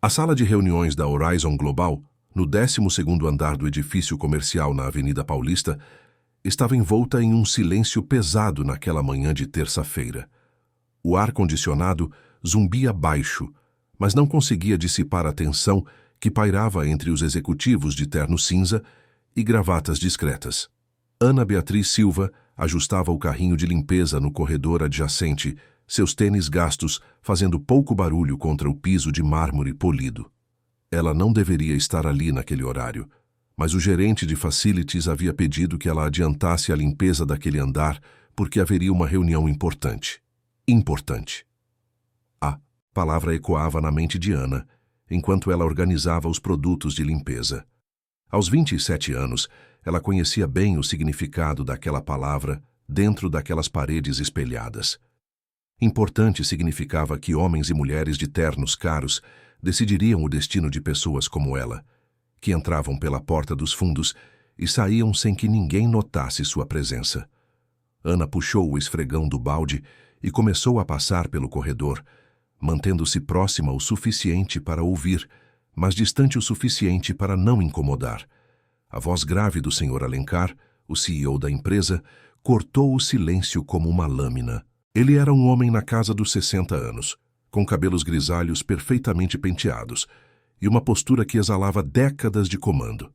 A sala de reuniões da Horizon Global, no 12º andar do edifício comercial na Avenida Paulista, estava envolta em um silêncio pesado naquela manhã de terça-feira. O ar-condicionado zumbia baixo, mas não conseguia dissipar a tensão que pairava entre os executivos de terno cinza e gravatas discretas. Ana Beatriz Silva ajustava o carrinho de limpeza no corredor adjacente, seus tênis gastos fazendo pouco barulho contra o piso de mármore polido. Ela não deveria estar ali naquele horário, mas o gerente de facilities havia pedido que ela adiantasse a limpeza daquele andar porque haveria uma reunião importante. Importante. A palavra ecoava na mente de Ana, enquanto ela organizava os produtos de limpeza. Aos 27 anos, ela conhecia bem o significado daquela palavra dentro daquelas paredes espelhadas. Importante significava que homens e mulheres de ternos caros decidiriam o destino de pessoas como ela, que entravam pela porta dos fundos e saíam sem que ninguém notasse sua presença. Ana puxou o esfregão do balde e começou a passar pelo corredor, mantendo-se próxima o suficiente para ouvir, mas distante o suficiente para não incomodar. A voz grave do Sr. Alencar, o CEO da empresa, cortou o silêncio como uma lâmina. Ele era um homem na casa dos 60 anos, com cabelos grisalhos perfeitamente penteados e uma postura que exalava décadas de comando.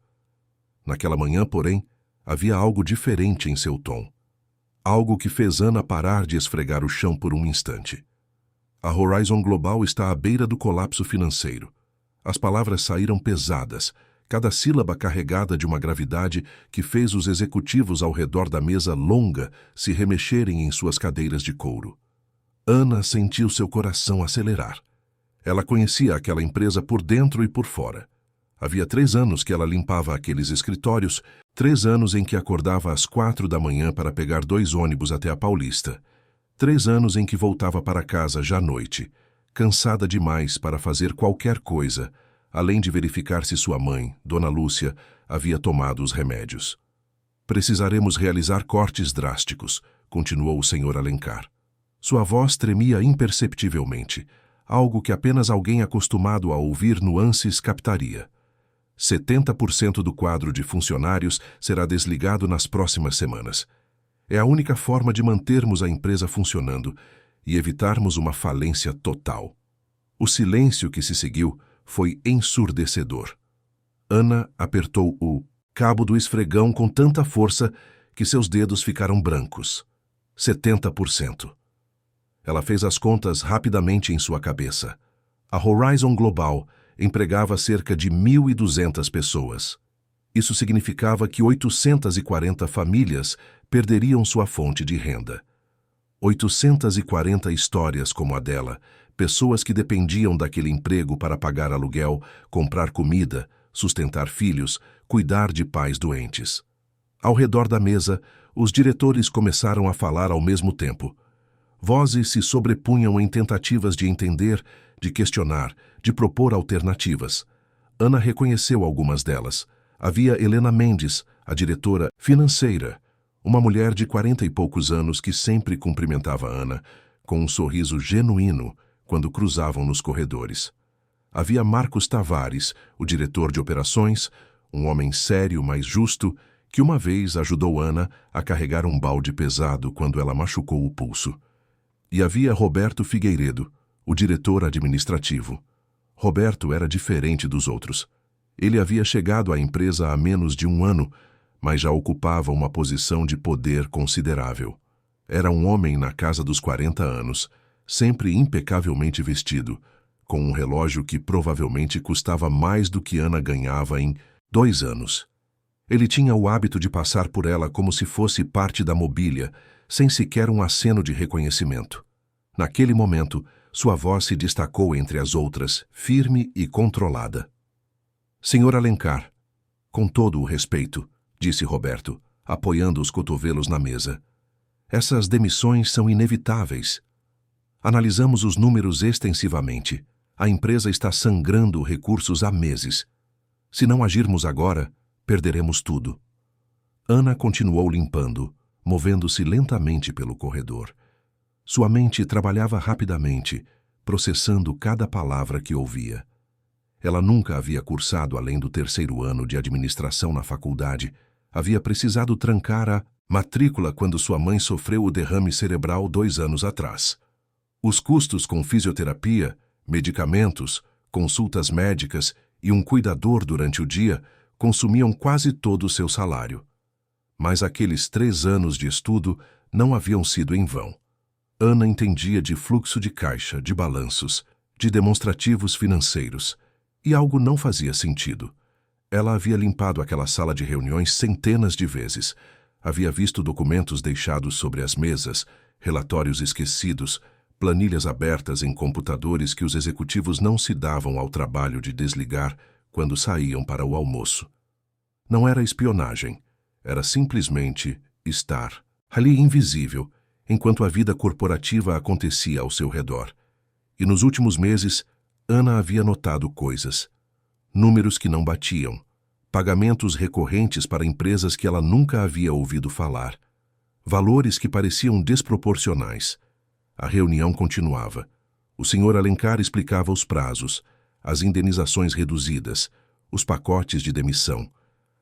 Naquela manhã, porém, havia algo diferente em seu tom. Algo que fez Ana parar de esfregar o chão por um instante. A Horizon Global está à beira do colapso financeiro. As palavras saíram pesadas, cada sílaba carregada de uma gravidade que fez os executivos ao redor da mesa longa se remexerem em suas cadeiras de couro. Ana sentiu seu coração acelerar. Ela conhecia aquela empresa por dentro e por fora. Havia 3 anos que ela limpava aqueles escritórios, 3 anos em que acordava às 4 da manhã para pegar 2 ônibus até a Paulista. 3 anos em que voltava para casa já à noite, cansada demais para fazer qualquer coisa, além de verificar se sua mãe, Dona Lúcia, havia tomado os remédios. Precisaremos realizar cortes drásticos, continuou o Sr. Alencar. Sua voz tremia imperceptivelmente, algo que apenas alguém acostumado a ouvir nuances captaria. 70% do quadro de funcionários será desligado nas próximas semanas. É a única forma de mantermos a empresa funcionando e evitarmos uma falência total. O silêncio que se seguiu foi ensurdecedor. Ana apertou o cabo do esfregão com tanta força que seus dedos ficaram brancos. 70%. Ela fez as contas rapidamente em sua cabeça. A Horizon Global empregava cerca de 1.200 pessoas. Isso significava que 840 famílias perderiam sua fonte de renda. 840 histórias como a dela, pessoas que dependiam daquele emprego para pagar aluguel, comprar comida, sustentar filhos, cuidar de pais doentes. Ao redor da mesa, os diretores começaram a falar ao mesmo tempo. Vozes se sobrepunham em tentativas de entender, de questionar, de propor alternativas. Ana reconheceu algumas delas. Havia Helena Mendes, a diretora financeira, uma mulher de 40 e poucos anos que sempre cumprimentava Ana, com um sorriso genuíno, quando cruzavam nos corredores. Havia Marcos Tavares, o diretor de operações, um homem sério, mas justo, que uma vez ajudou Ana a carregar um balde pesado quando ela machucou o pulso. E havia Roberto Figueiredo, o diretor administrativo. Roberto era diferente dos outros. Ele havia chegado à empresa há menos de 1 ano, mas já ocupava uma posição de poder considerável. Era um homem na casa dos 40 anos, sempre impecavelmente vestido, com um relógio que provavelmente custava mais do que Ana ganhava em 2 anos. Ele tinha o hábito de passar por ela como se fosse parte da mobília, sem sequer um aceno de reconhecimento. Naquele momento, sua voz se destacou entre as outras, firme e controlada. Sr. Alencar, com todo o respeito, disse Roberto, apoiando os cotovelos na mesa. Essas demissões são inevitáveis. Analisamos os números extensivamente. A empresa está sangrando recursos há meses. Se não agirmos agora, perderemos tudo. Ana continuou limpando, movendo-se lentamente pelo corredor. Sua mente trabalhava rapidamente, processando cada palavra que ouvia. Ela nunca havia cursado além do terceiro ano de administração na faculdade. Havia precisado trancar a matrícula quando sua mãe sofreu o derrame cerebral 2 anos atrás. Os custos com fisioterapia, medicamentos, consultas médicas e um cuidador durante o dia consumiam quase todo o seu salário. Mas aqueles 3 anos de estudo não haviam sido em vão. Ana entendia de fluxo de caixa, de balanços, de demonstrativos financeiros, e algo não fazia sentido. Ela havia limpado aquela sala de reuniões centenas de vezes, havia visto documentos deixados sobre as mesas, relatórios esquecidos, planilhas abertas em computadores que os executivos não se davam ao trabalho de desligar quando saíam para o almoço. Não era espionagem, era simplesmente estar ali invisível, enquanto a vida corporativa acontecia ao seu redor. E nos últimos meses, Ana havia notado coisas. Números que não batiam, pagamentos recorrentes para empresas que ela nunca havia ouvido falar, valores que pareciam desproporcionais. A reunião continuava. O Sr. Alencar explicava os prazos, as indenizações reduzidas, os pacotes de demissão.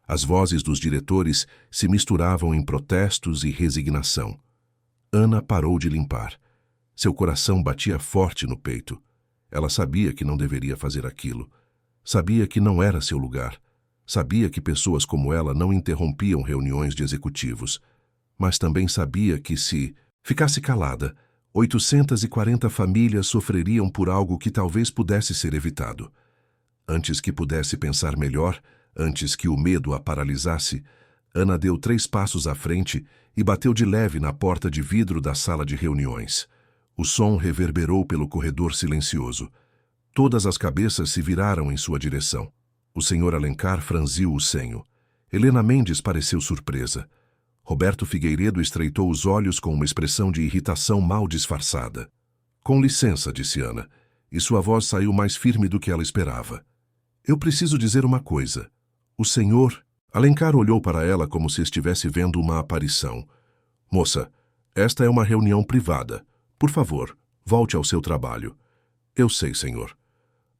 As vozes dos diretores se misturavam em protestos e resignação. Ana parou de limpar. Seu coração batia forte no peito. Ela sabia que não deveria fazer aquilo. Sabia que não era seu lugar. Sabia que pessoas como ela não interrompiam reuniões de executivos. Mas também sabia que se ficasse calada, 840 famílias sofreriam por algo que talvez pudesse ser evitado. Antes que pudesse pensar melhor, antes que o medo a paralisasse, Ana deu 3 passos à frente e bateu de leve na porta de vidro da sala de reuniões. O som reverberou pelo corredor silencioso. Todas as cabeças se viraram em sua direção. O Sr. Alencar franziu o senho. Helena Mendes pareceu surpresa. Roberto Figueiredo estreitou os olhos com uma expressão de irritação mal disfarçada. Com licença, disse Ana, e sua voz saiu mais firme do que ela esperava. Eu preciso dizer uma coisa. O senhor... Alencar olhou para ela como se estivesse vendo uma aparição. Moça, esta é uma reunião privada. Por favor, volte ao seu trabalho. Eu sei, senhor.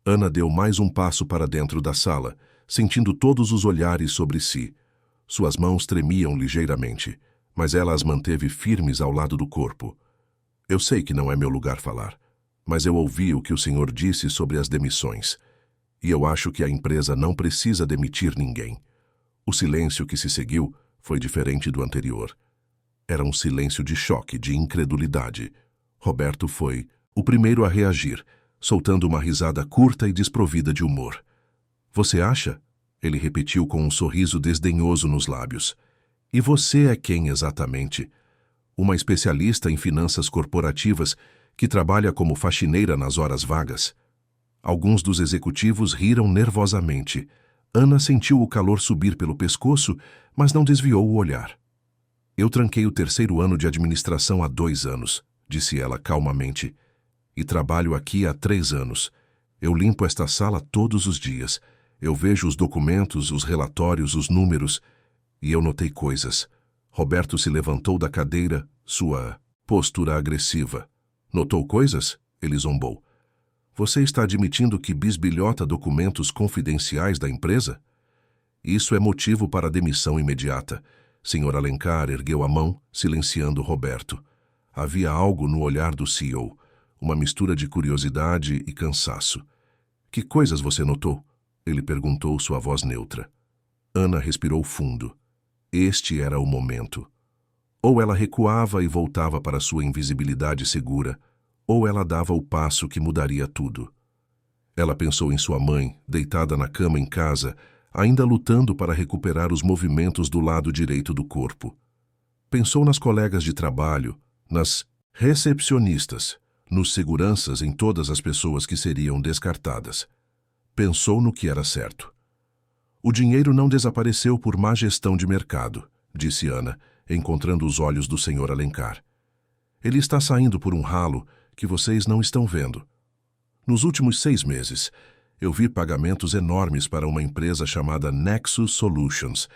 Ana deu mais um passo para dentro da sala, sentindo todos os olhares sobre si. Suas mãos tremiam ligeiramente, mas ela as manteve firmes ao lado do corpo. Eu sei que não é meu lugar falar, mas eu ouvi o que o senhor disse sobre as demissões. E eu acho que a empresa não precisa demitir ninguém. O silêncio que se seguiu foi diferente do anterior. Era um silêncio de choque, de incredulidade. Roberto foi o primeiro a reagir, soltando uma risada curta e desprovida de humor. Você acha? Ele repetiu com um sorriso desdenhoso nos lábios. E você é quem exatamente? Uma especialista em finanças corporativas que trabalha como faxineira nas horas vagas? Alguns dos executivos riram nervosamente. Ana sentiu o calor subir pelo pescoço, mas não desviou o olhar. Eu tranquei o terceiro ano de administração há 2 anos, disse ela calmamente. E trabalho aqui há 3 anos. Eu limpo esta sala todos os dias. Eu vejo os documentos, os relatórios, os números. E eu notei coisas. Roberto se levantou da cadeira, sua postura agressiva. Notou coisas? Ele zombou. Você está admitindo que bisbilhota documentos confidenciais da empresa? Isso é motivo para a demissão imediata. Sr. Alencar ergueu a mão, silenciando Roberto. Havia algo no olhar do CEO, uma mistura de curiosidade e cansaço. Que coisas você notou? Ele perguntou, sua voz neutra. Ana respirou fundo. Este era o momento. Ou ela recuava e voltava para sua invisibilidade segura, ou ela dava o passo que mudaria tudo. Ela pensou em sua mãe, deitada na cama em casa, ainda lutando para recuperar os movimentos do lado direito do corpo. Pensou nas colegas de trabalho, nas recepcionistas, nos seguranças, em todas as pessoas que seriam descartadas. Pensou no que era certo. O dinheiro não desapareceu por má gestão de mercado, disse Ana, encontrando os olhos do Sr. Alencar. Ele está saindo por um ralo que vocês não estão vendo. Nos últimos 6 meses, eu vi pagamentos enormes para uma empresa chamada Nexus Solutions,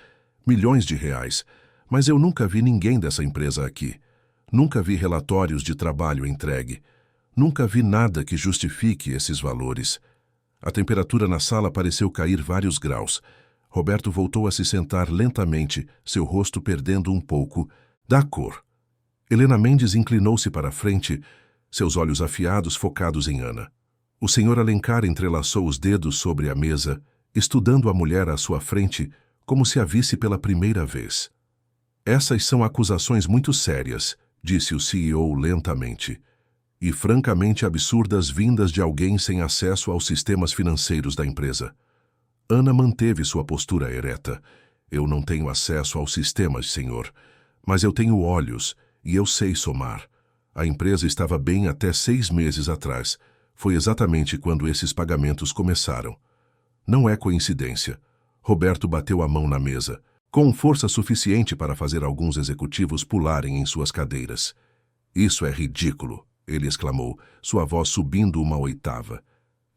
milhões de reais, mas eu nunca vi ninguém dessa empresa aqui. Nunca vi relatórios de trabalho entregue. Nunca vi nada que justifique esses valores. A temperatura na sala pareceu cair vários graus. Roberto voltou a se sentar lentamente, seu rosto perdendo um pouco da cor. Helena Mendes inclinou-se para a frente, seus olhos afiados focados em Ana. O Sr. Alencar entrelaçou os dedos sobre a mesa, estudando a mulher à sua frente, como se a visse pela primeira vez. Essas são acusações muito sérias, disse o CEO lentamente, e francamente absurdas vindas de alguém sem acesso aos sistemas financeiros da empresa. Ana manteve sua postura ereta. Eu não tenho acesso aos sistemas, senhor, mas eu tenho olhos e eu sei somar. A empresa estava bem até 6 meses atrás. Foi exatamente quando esses pagamentos começaram. Não é coincidência. Roberto bateu a mão na mesa, com força suficiente para fazer alguns executivos pularem em suas cadeiras. Isso é ridículo, ele exclamou, sua voz subindo uma oitava.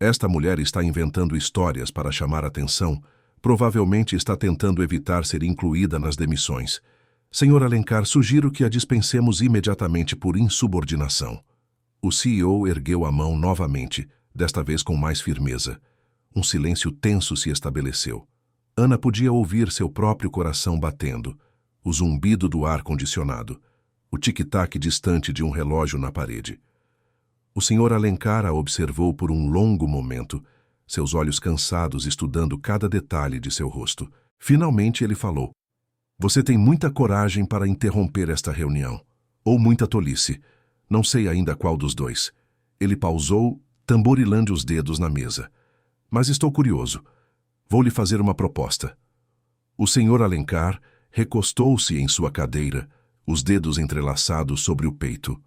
Esta mulher está inventando histórias para chamar atenção. Provavelmente está tentando evitar ser incluída nas demissões. Senhor Alencar, sugiro que a dispensemos imediatamente por insubordinação. O CEO ergueu a mão novamente, desta vez com mais firmeza. Um silêncio tenso se estabeleceu. Ana podia ouvir seu próprio coração batendo, o zumbido do ar-condicionado, o tic-tac distante de um relógio na parede. O Sr. Alencar a observou por um longo momento, seus olhos cansados estudando cada detalhe de seu rosto. Finalmente ele falou: "Você tem muita coragem para interromper esta reunião. Ou muita tolice. Não sei ainda qual dos dois." Ele pausou, tamborilando os dedos na mesa. "Mas estou curioso. Vou lhe fazer uma proposta." O Sr. Alencar recostou-se em sua cadeira, os dedos entrelaçados sobre o peito.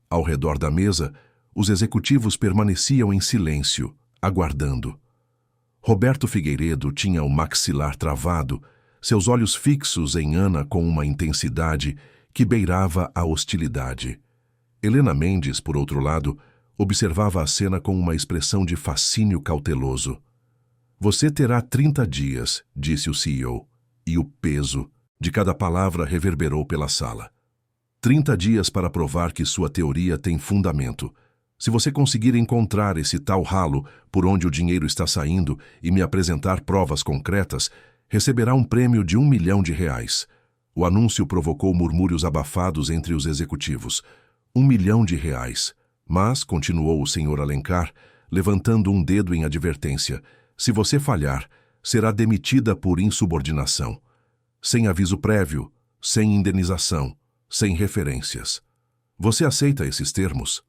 Ao redor da mesa, os executivos permaneciam em silêncio, aguardando. Roberto Figueiredo tinha o maxilar travado, seus olhos fixos em Ana com uma intensidade que beirava a hostilidade. Helena Mendes, por outro lado, observava a cena com uma expressão de fascínio cauteloso. "Você terá 30 dias", disse o CEO, e o peso de cada palavra reverberou pela sala. 30 dias para provar que sua teoria tem fundamento. Se você conseguir encontrar esse tal ralo por onde o dinheiro está saindo e me apresentar provas concretas, receberá um prêmio de R$1 milhão. O anúncio provocou murmúrios abafados entre os executivos. R$1 milhão. Mas, continuou o Sr. Alencar, levantando um dedo em advertência, se você falhar, será demitida por insubordinação. Sem aviso prévio, sem indenização, sem referências. Você aceita esses termos?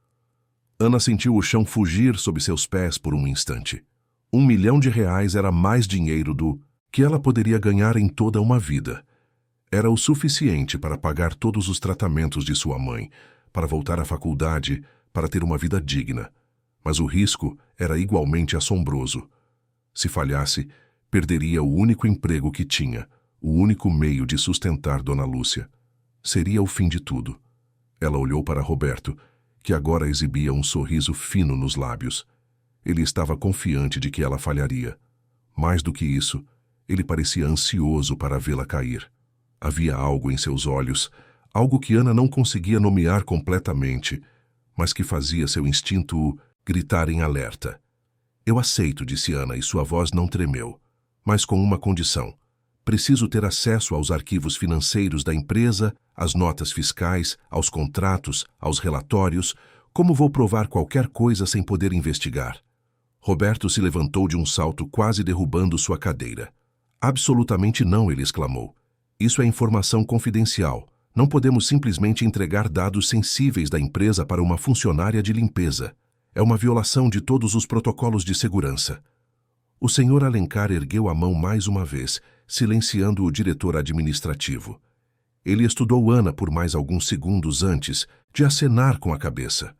Ana sentiu o chão fugir sob seus pés por um instante. R$1 milhão era mais dinheiro do que ela poderia ganhar em toda uma vida. Era o suficiente para pagar todos os tratamentos de sua mãe, para voltar à faculdade, para ter uma vida digna. Mas o risco era igualmente assombroso. Se falhasse, perderia o único emprego que tinha, o único meio de sustentar Dona Lúcia. Seria o fim de tudo. Ela olhou para Roberto, que agora exibia um sorriso fino nos lábios. Ele estava confiante de que ela falharia. Mais do que isso, ele parecia ansioso para vê-la cair. Havia algo em seus olhos, algo que Ana não conseguia nomear completamente, mas que fazia seu instinto gritar em alerta. "Eu aceito", disse Ana, e sua voz não tremeu, mas com uma condição. "Preciso ter acesso aos arquivos financeiros da empresa, às notas fiscais, aos contratos, aos relatórios. Como vou provar qualquer coisa sem poder investigar?" Roberto se levantou de um salto, quase derrubando sua cadeira. "Absolutamente não", ele exclamou. "Isso é informação confidencial. Não podemos simplesmente entregar dados sensíveis da empresa para uma funcionária de limpeza. É uma violação de todos os protocolos de segurança." O Sr. Alencar ergueu a mão mais uma vez, silenciando o diretor administrativo. Ele estudou Ana por mais alguns segundos antes de acenar com a cabeça.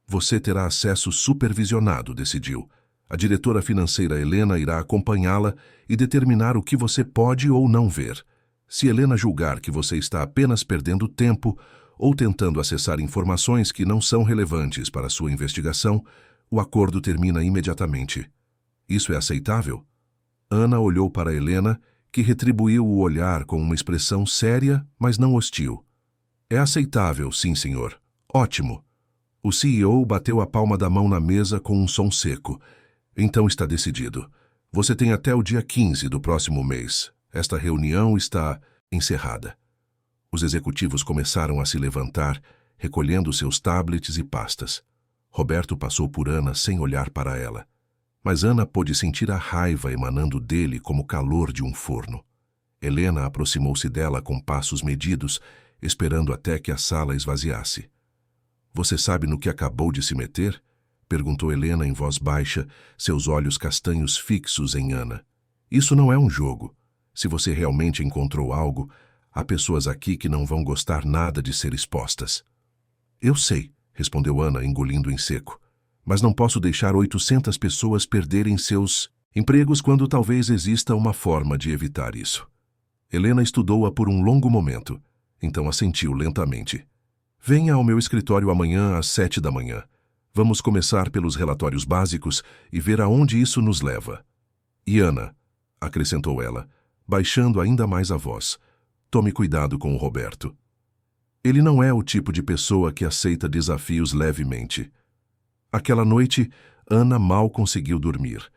"Você terá acesso supervisionado", decidiu. "A diretora financeira Helena irá acompanhá-la e determinar o que você pode ou não ver. Se Helena julgar que você está apenas perdendo tempo ou tentando acessar informações que não são relevantes para sua investigação, o acordo termina imediatamente. Isso é aceitável?" Ana olhou para Helena, que retribuiu o olhar com uma expressão séria, mas não hostil. "É aceitável, sim, senhor. Ótimo." O CEO bateu a palma da mão na mesa com um som seco. Então está decidido. Você tem até o dia 15 do próximo mês. Esta reunião está encerrada. Os executivos começaram a se levantar, recolhendo seus tablets e pastas. Roberto passou por Ana sem olhar para ela. Mas Ana pôde sentir a raiva emanando dele como o calor de um forno. Helena aproximou-se dela com passos medidos, esperando até que a sala esvaziasse. Você sabe no que acabou de se meter? Perguntou Helena em voz baixa, seus olhos castanhos fixos em Ana. Isso não é um jogo. Se você realmente encontrou algo, há pessoas aqui que não vão gostar nada de ser expostas. Eu sei, respondeu Ana, engolindo em seco. Mas não posso deixar 800 pessoas perderem seus empregos quando talvez exista uma forma de evitar isso. Helena estudou-a por um longo momento, então assentiu lentamente. Venha ao meu escritório amanhã às 7 da manhã. Vamos começar pelos relatórios básicos e ver aonde isso nos leva. E Ana, acrescentou ela, baixando ainda mais a voz, tome cuidado com o Roberto. Ele não é o tipo de pessoa que aceita desafios levemente. Aquela noite, Ana mal conseguiu dormir.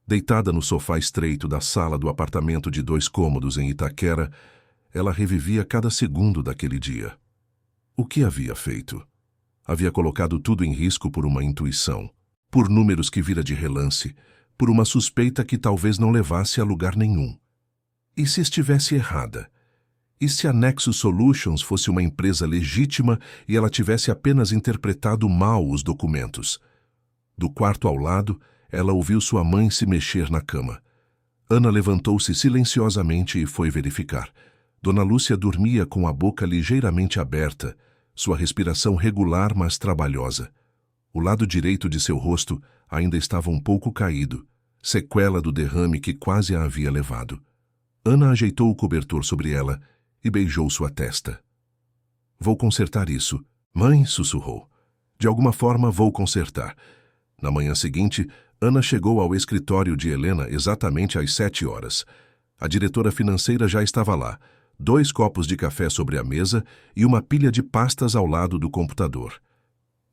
Deitada no sofá estreito da sala do apartamento de 2 cômodos em Itaquera, ela revivia cada segundo daquele dia. O que havia feito? Havia colocado tudo em risco por uma intuição, por números que vira de relance, por uma suspeita que talvez não levasse a lugar nenhum. E se estivesse errada? E se a Nexus Solutions fosse uma empresa legítima e ela tivesse apenas interpretado mal os documentos? Do quarto ao lado, ela ouviu sua mãe se mexer na cama. Ana levantou-se silenciosamente e foi verificar. Dona Lúcia dormia com a boca ligeiramente aberta, sua respiração regular, mas trabalhosa. O lado direito de seu rosto ainda estava um pouco caído, sequela do derrame que quase a havia levado. Ana ajeitou o cobertor sobre ela e beijou sua testa. Vou consertar isso. Mãe, sussurrou. De alguma forma vou consertar. Na manhã seguinte, Ana chegou ao escritório de Helena exatamente às 7 horas. A diretora financeira já estava lá, 2 copos de café sobre a mesa e uma pilha de pastas ao lado do computador.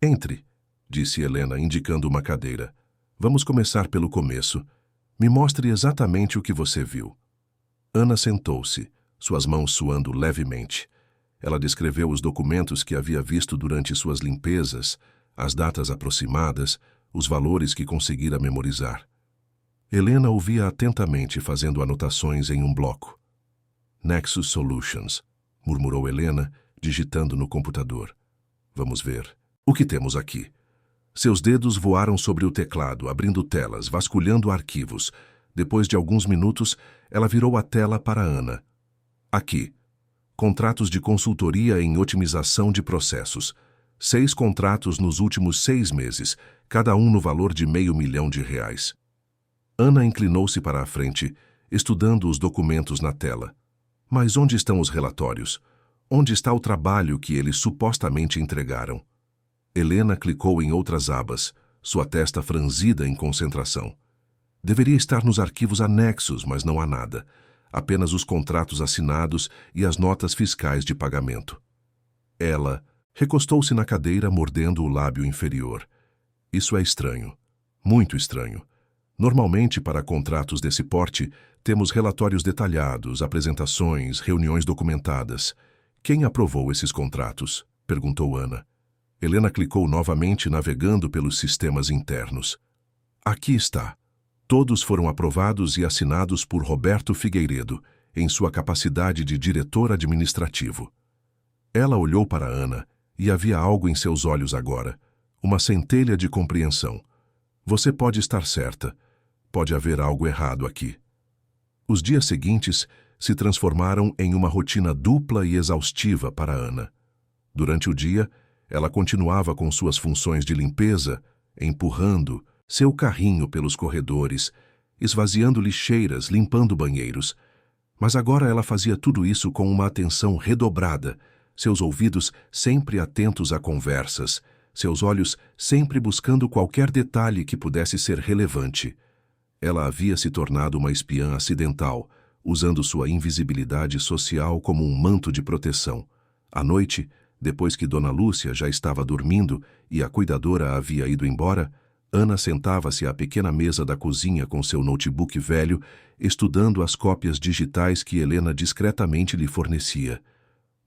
Entre, disse Helena, indicando uma cadeira. Vamos começar pelo começo. Me mostre exatamente o que você viu. Ana sentou-se, suas mãos suando levemente. Ela descreveu os documentos que havia visto durante suas limpezas, as datas aproximadas, os valores que conseguira memorizar. Helena ouvia atentamente, fazendo anotações em um bloco. Nexus Solutions, murmurou Helena, digitando no computador. Vamos ver. O que temos aqui? Seus dedos voaram sobre o teclado, abrindo telas, vasculhando arquivos. Depois de alguns minutos, ela virou a tela para Ana. Aqui. Contratos de consultoria em otimização de processos. 6 contratos nos últimos 6 meses, cada um no valor de R$500 mil. Ana inclinou-se para a frente, estudando os documentos na tela. Mas onde estão os relatórios? Onde está o trabalho que eles supostamente entregaram? Helena clicou em outras abas, sua testa franzida em concentração. Deveria estar nos arquivos anexos, mas não há nada. Apenas os contratos assinados e as notas fiscais de pagamento. Ela recostou-se na cadeira, mordendo o lábio inferior. Isso é estranho. Muito estranho. Normalmente, para contratos desse porte, temos relatórios detalhados, apresentações, reuniões documentadas. Quem aprovou esses contratos? Perguntou Ana. Helena clicou novamente, navegando pelos sistemas internos. Aqui está. Todos foram aprovados e assinados por Roberto Figueiredo, em sua capacidade de diretor administrativo. Ela olhou para Ana e havia algo em seus olhos agora, uma centelha de compreensão. Você pode estar certa. Pode haver algo errado aqui. Os dias seguintes se transformaram em uma rotina dupla e exaustiva para Ana. Durante o dia, ela continuava com suas funções de limpeza, empurrando seu carrinho pelos corredores, esvaziando lixeiras, limpando banheiros. Mas agora ela fazia tudo isso com uma atenção redobrada, seus ouvidos sempre atentos a conversas, seus olhos sempre buscando qualquer detalhe que pudesse ser relevante. Ela havia se tornado uma espiã acidental, usando sua invisibilidade social como um manto de proteção. À noite, depois que Dona Lúcia já estava dormindo e a cuidadora havia ido embora, Ana sentava-se à pequena mesa da cozinha com seu notebook velho, estudando as cópias digitais que Helena discretamente lhe fornecia.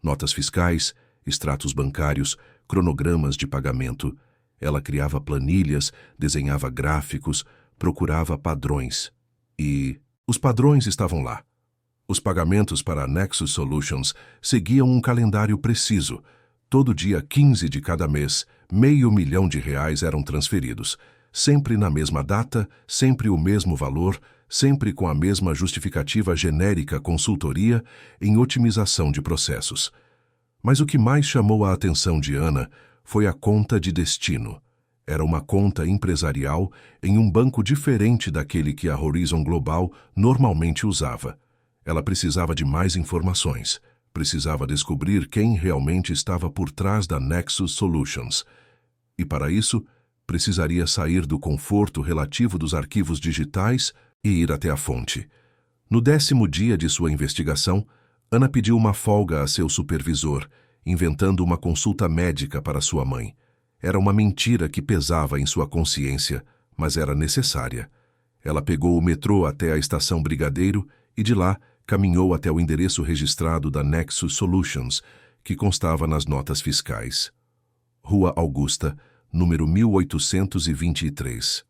Notas fiscais, extratos bancários, cronogramas de pagamento. Ela criava planilhas, desenhava gráficos, procurava padrões. E os padrões estavam lá. Os pagamentos para a Nexus Solutions seguiam um calendário preciso. Todo dia 15 de cada mês, R$ 500.000 eram transferidos. Sempre na mesma data, sempre o mesmo valor, sempre com a mesma justificativa genérica consultoria em otimização de processos. Mas o que mais chamou a atenção de Ana foi a conta de destino. Era uma conta empresarial em um banco diferente daquele que a Horizon Global normalmente usava. Ela precisava de mais informações. Precisava descobrir quem realmente estava por trás da Nexus Solutions. E para isso, precisaria sair do conforto relativo dos arquivos digitais e ir até a fonte. No 10º dia de sua investigação, Ana pediu uma folga a seu supervisor, inventando uma consulta médica para sua mãe. Era uma mentira que pesava em sua consciência, mas era necessária. Ela pegou o metrô até a estação Brigadeiro e de lá caminhou até o endereço registrado da Nexus Solutions, que constava nas notas fiscais. Rua Augusta, número 1823.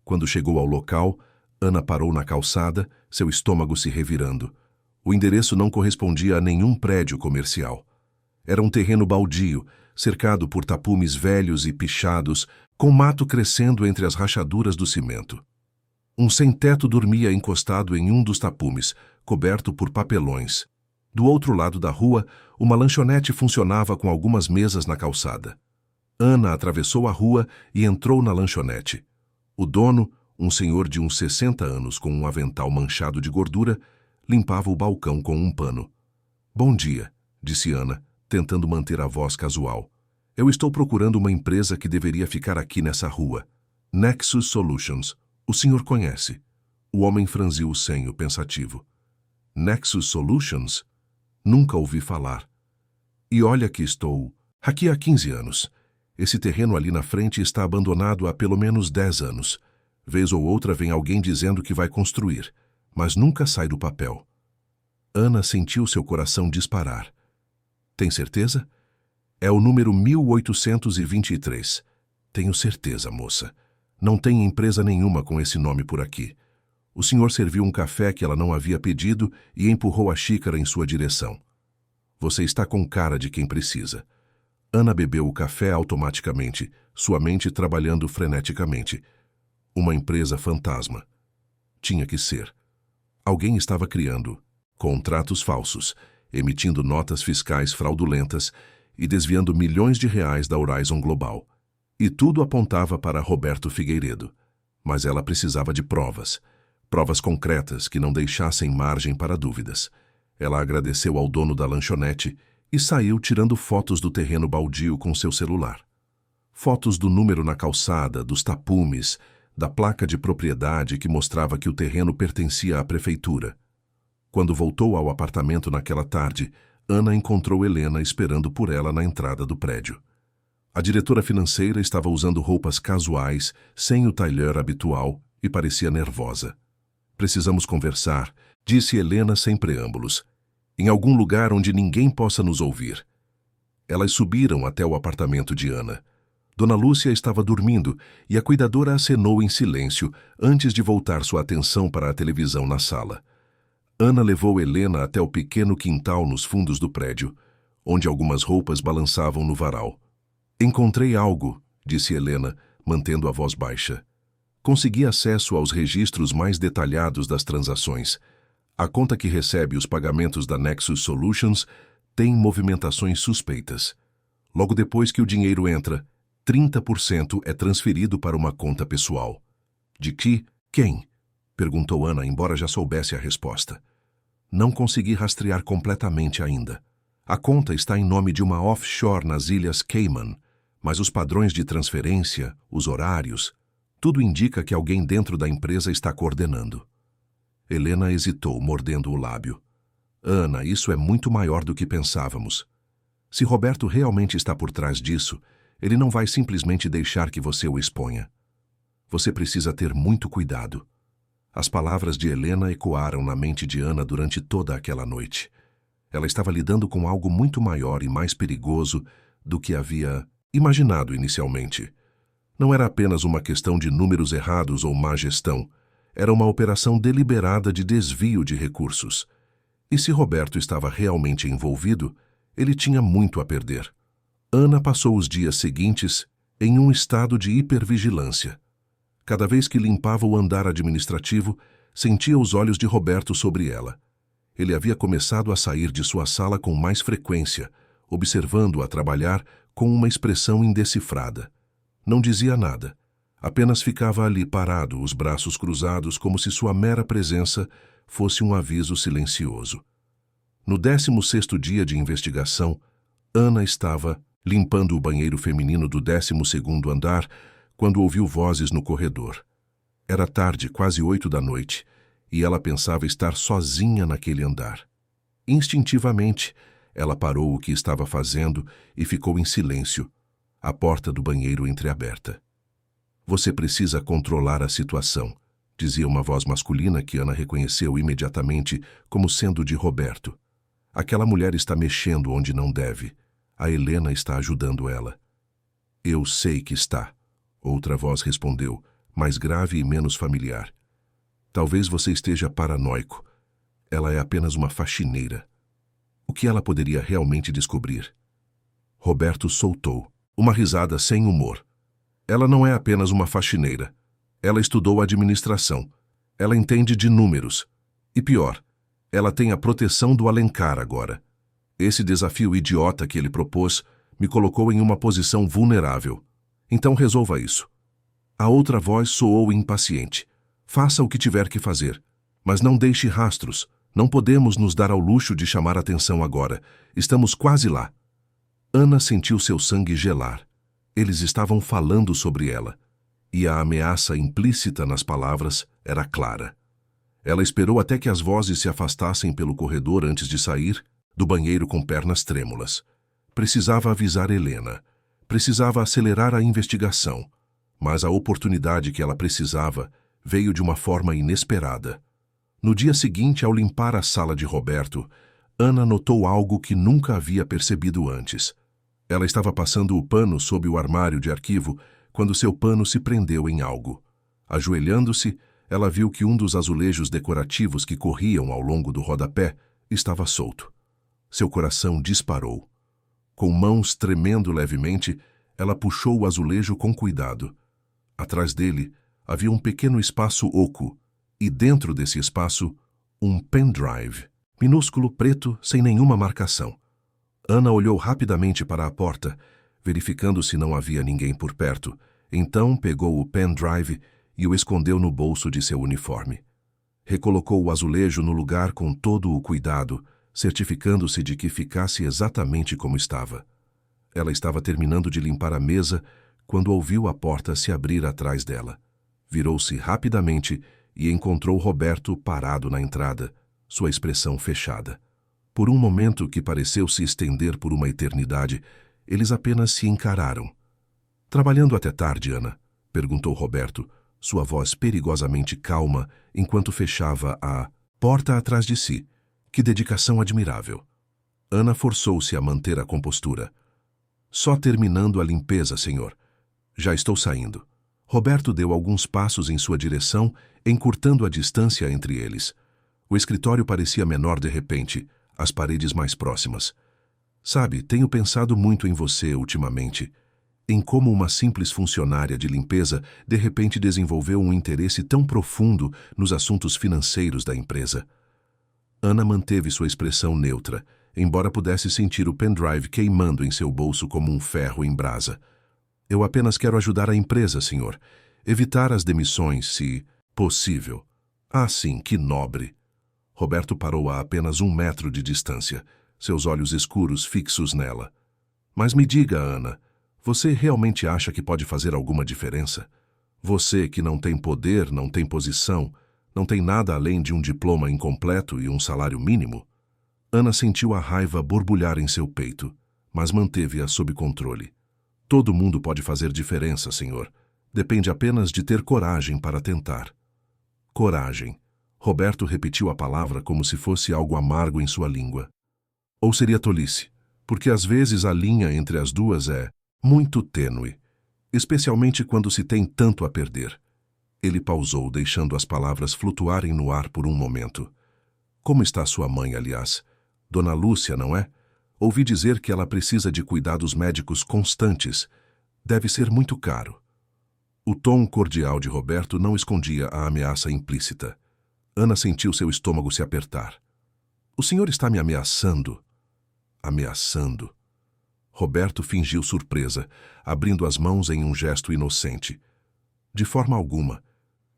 Quando chegou ao local, Ana parou na calçada, seu estômago se revirando. O endereço não correspondia a nenhum prédio comercial. Era um terreno baldio, cercado por tapumes velhos e pichados, com mato crescendo entre as rachaduras do cimento. Um sem-teto dormia encostado em um dos tapumes, coberto por papelões. Do outro lado da rua, uma lanchonete funcionava com algumas mesas na calçada. Ana atravessou a rua e entrou na lanchonete. O dono, um senhor de uns 60 anos com um avental manchado de gordura, limpava o balcão com um pano. "Bom dia", disse Ana, tentando manter a voz casual. "Eu estou procurando uma empresa que deveria ficar aqui nessa rua. Nexus Solutions. O senhor conhece?" O homem franziu o senho, pensativo. "Nexus Solutions? Nunca ouvi falar. E olha que estou aqui há 15 anos. Esse terreno ali na frente está abandonado há pelo menos 10 anos. Vez ou outra vem alguém dizendo que vai construir, mas nunca sai do papel." Ana sentiu seu coração disparar. "Tem certeza?" "É o número 1823. "Tenho certeza, moça. Não tem empresa nenhuma com esse nome por aqui." O senhor serviu um café que ela não havia pedido e empurrou a xícara em sua direção. "Você está com cara de quem precisa." Ana bebeu o café automaticamente, sua mente trabalhando freneticamente. Uma empresa fantasma. Tinha que ser. Alguém estava criando contratos falsos, emitindo notas fiscais fraudulentas e desviando milhões de reais da Horizon Global. E tudo apontava para Roberto Figueiredo. Mas ela precisava de provas. Provas concretas que não deixassem margem para dúvidas. Ela agradeceu ao dono da lanchonete e saiu tirando fotos do terreno baldio com seu celular. Fotos do número na calçada, dos tapumes, da placa de propriedade que mostrava que o terreno pertencia à prefeitura. Quando voltou ao apartamento naquela tarde, Ana encontrou Helena esperando por ela na entrada do prédio. A diretora financeira estava usando roupas casuais, sem o tailleur habitual, e parecia nervosa. "Precisamos conversar", disse Helena sem preâmbulos. "Em algum lugar onde ninguém possa nos ouvir." Elas subiram até o apartamento de Ana. Dona Lúcia estava dormindo e a cuidadora acenou em silêncio antes de voltar sua atenção para a televisão na sala. Ana levou Helena até o pequeno quintal nos fundos do prédio, onde algumas roupas balançavam no varal. "Encontrei algo", disse Helena, mantendo a voz baixa. "Consegui acesso aos registros mais detalhados das transações. A conta que recebe os pagamentos da Nexus Solutions tem movimentações suspeitas. Logo depois que o dinheiro entra, 30% é transferido para uma conta pessoal." "De que? Quem?" perguntou Ana, embora já soubesse a resposta. "Não consegui rastrear completamente ainda. A conta está em nome de uma offshore nas Ilhas Cayman, mas os padrões de transferência, os horários, tudo indica que alguém dentro da empresa está coordenando." Helena hesitou, mordendo o lábio. "Ana, isso é muito maior do que pensávamos. Se Roberto realmente está por trás disso, ele não vai simplesmente deixar que você o exponha." Você precisa ter muito cuidado. As palavras de Helena ecoaram na mente de Ana durante toda aquela noite. Ela estava lidando com algo muito maior e mais perigoso do que havia imaginado inicialmente. Não era apenas uma questão de números errados ou má gestão. Era uma operação deliberada de desvio de recursos. E se Roberto estava realmente envolvido, ele tinha muito a perder. Ana passou os dias seguintes em um estado de hipervigilância. Cada vez que limpava o andar administrativo, sentia os olhos de Roberto sobre ela. Ele havia começado a sair de sua sala com mais frequência, observando-a trabalhar com uma expressão indecifrada. Não dizia nada, apenas ficava ali parado, os braços cruzados, como se sua mera presença fosse um aviso silencioso. No 16º dia de investigação, Ana estava limpando o banheiro feminino do 12º andar quando ouviu vozes no corredor. Era tarde, quase 8 da noite, e ela pensava estar sozinha naquele andar. Instintivamente, ela parou o que estava fazendo e ficou em silêncio, a porta do banheiro entreaberta. Você precisa controlar a situação, dizia uma voz masculina que Ana reconheceu imediatamente como sendo de Roberto. Aquela mulher está mexendo onde não deve. A Helena está ajudando ela. Eu sei que está. Outra voz respondeu, mais grave e menos familiar. Talvez você esteja paranoico. Ela é apenas uma faxineira. O que ela poderia realmente descobrir? Roberto soltou, uma risada sem humor. Ela não é apenas uma faxineira. Ela estudou administração. Ela entende de números. E pior, ela tem a proteção do Alencar agora. Esse desafio idiota que ele propôs me colocou em uma posição vulnerável. Então resolva isso. A outra voz soou impaciente. Faça o que tiver que fazer, mas não deixe rastros. Não podemos nos dar ao luxo de chamar atenção agora. Estamos quase lá. Ana sentiu seu sangue gelar. Eles estavam falando sobre ela, e a ameaça implícita nas palavras era clara. Ela esperou até que as vozes se afastassem pelo corredor antes de sair do banheiro com pernas trêmulas. Precisava avisar Helena. Precisava acelerar a investigação, mas a oportunidade que ela precisava veio de uma forma inesperada. No dia seguinte, ao limpar a sala de Roberto, Ana notou algo que nunca havia percebido antes. Ela estava passando o pano sob o armário de arquivo quando seu pano se prendeu em algo. Ajoelhando-se, ela viu que um dos azulejos decorativos que corriam ao longo do rodapé estava solto. Seu coração disparou. Com mãos tremendo levemente, ela puxou o azulejo com cuidado. Atrás dele havia um pequeno espaço oco, e dentro desse espaço, um pendrive, minúsculo, preto, sem nenhuma marcação. Ana olhou rapidamente para a porta, verificando se não havia ninguém por perto. Então pegou o pendrive e o escondeu no bolso de seu uniforme. Recolocou o azulejo no lugar com todo o cuidado, certificando-se de que ficasse exatamente como estava. Ela estava terminando de limpar a mesa quando ouviu a porta se abrir atrás dela. Virou-se rapidamente e encontrou Roberto parado na entrada, sua expressão fechada. Por um momento que pareceu se estender por uma eternidade, eles apenas se encararam. "Trabalhando até tarde, Ana?" perguntou Roberto, sua voz perigosamente calma enquanto fechava a porta atrás de si. Que dedicação admirável. Ana forçou-se a manter a compostura. "Só terminando a limpeza, senhor. Já estou saindo." Roberto deu alguns passos em sua direção, encurtando a distância entre eles. O escritório parecia menor de repente, as paredes mais próximas. "Sabe, tenho pensado muito em você ultimamente. Em como uma simples funcionária de limpeza de repente desenvolveu um interesse tão profundo nos assuntos financeiros da empresa." Ana manteve sua expressão neutra, embora pudesse sentir o pendrive queimando em seu bolso como um ferro em brasa. "Eu apenas quero ajudar a empresa, senhor. Evitar as demissões, se possível." "Ah, sim, que nobre." Roberto parou a apenas 1 metro de distância, seus olhos escuros fixos nela. "Mas me diga, Ana, você realmente acha que pode fazer alguma diferença? Você que não tem poder, não tem posição, não tem nada além de um diploma incompleto e um salário mínimo?" Ana sentiu a raiva borbulhar em seu peito, mas manteve-a sob controle. "Todo mundo pode fazer diferença, senhor. Depende apenas de ter coragem para tentar. Coragem. Roberto repetiu a palavra como se fosse algo amargo em sua língua. Ou seria tolice, porque às vezes a linha entre as duas é muito tênue, especialmente quando se tem tanto a perder. Ele pausou, deixando as palavras flutuarem no ar por um momento. Como está sua mãe, aliás? Dona Lúcia, não é? Ouvi dizer que ela precisa de cuidados médicos constantes. Deve ser muito caro. O tom cordial de Roberto não escondia a ameaça implícita. Ana sentiu seu estômago se apertar. O senhor está me ameaçando? Ameaçando. Roberto fingiu surpresa, abrindo as mãos em um gesto inocente. De forma alguma.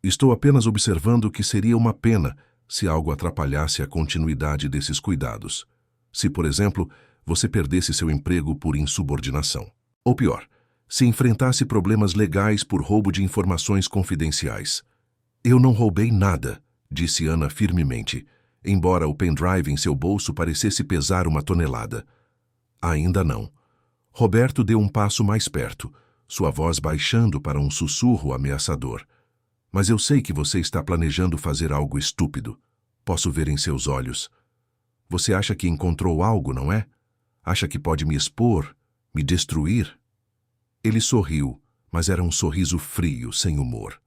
Estou apenas observando que seria uma pena se algo atrapalhasse a continuidade desses cuidados. Se, por exemplo, você perdesse seu emprego por insubordinação. Ou pior, se enfrentasse problemas legais por roubo de informações confidenciais. Eu não roubei nada, disse Ana firmemente, embora o pendrive em seu bolso parecesse pesar 1 tonelada. Ainda não. Roberto deu um passo mais perto, sua voz baixando para um sussurro ameaçador. Mas eu sei que você está planejando fazer algo estúpido. Posso ver em seus olhos. Você acha que encontrou algo, não é? Acha que pode me expor, me destruir? Ele sorriu, mas era um sorriso frio, sem humor.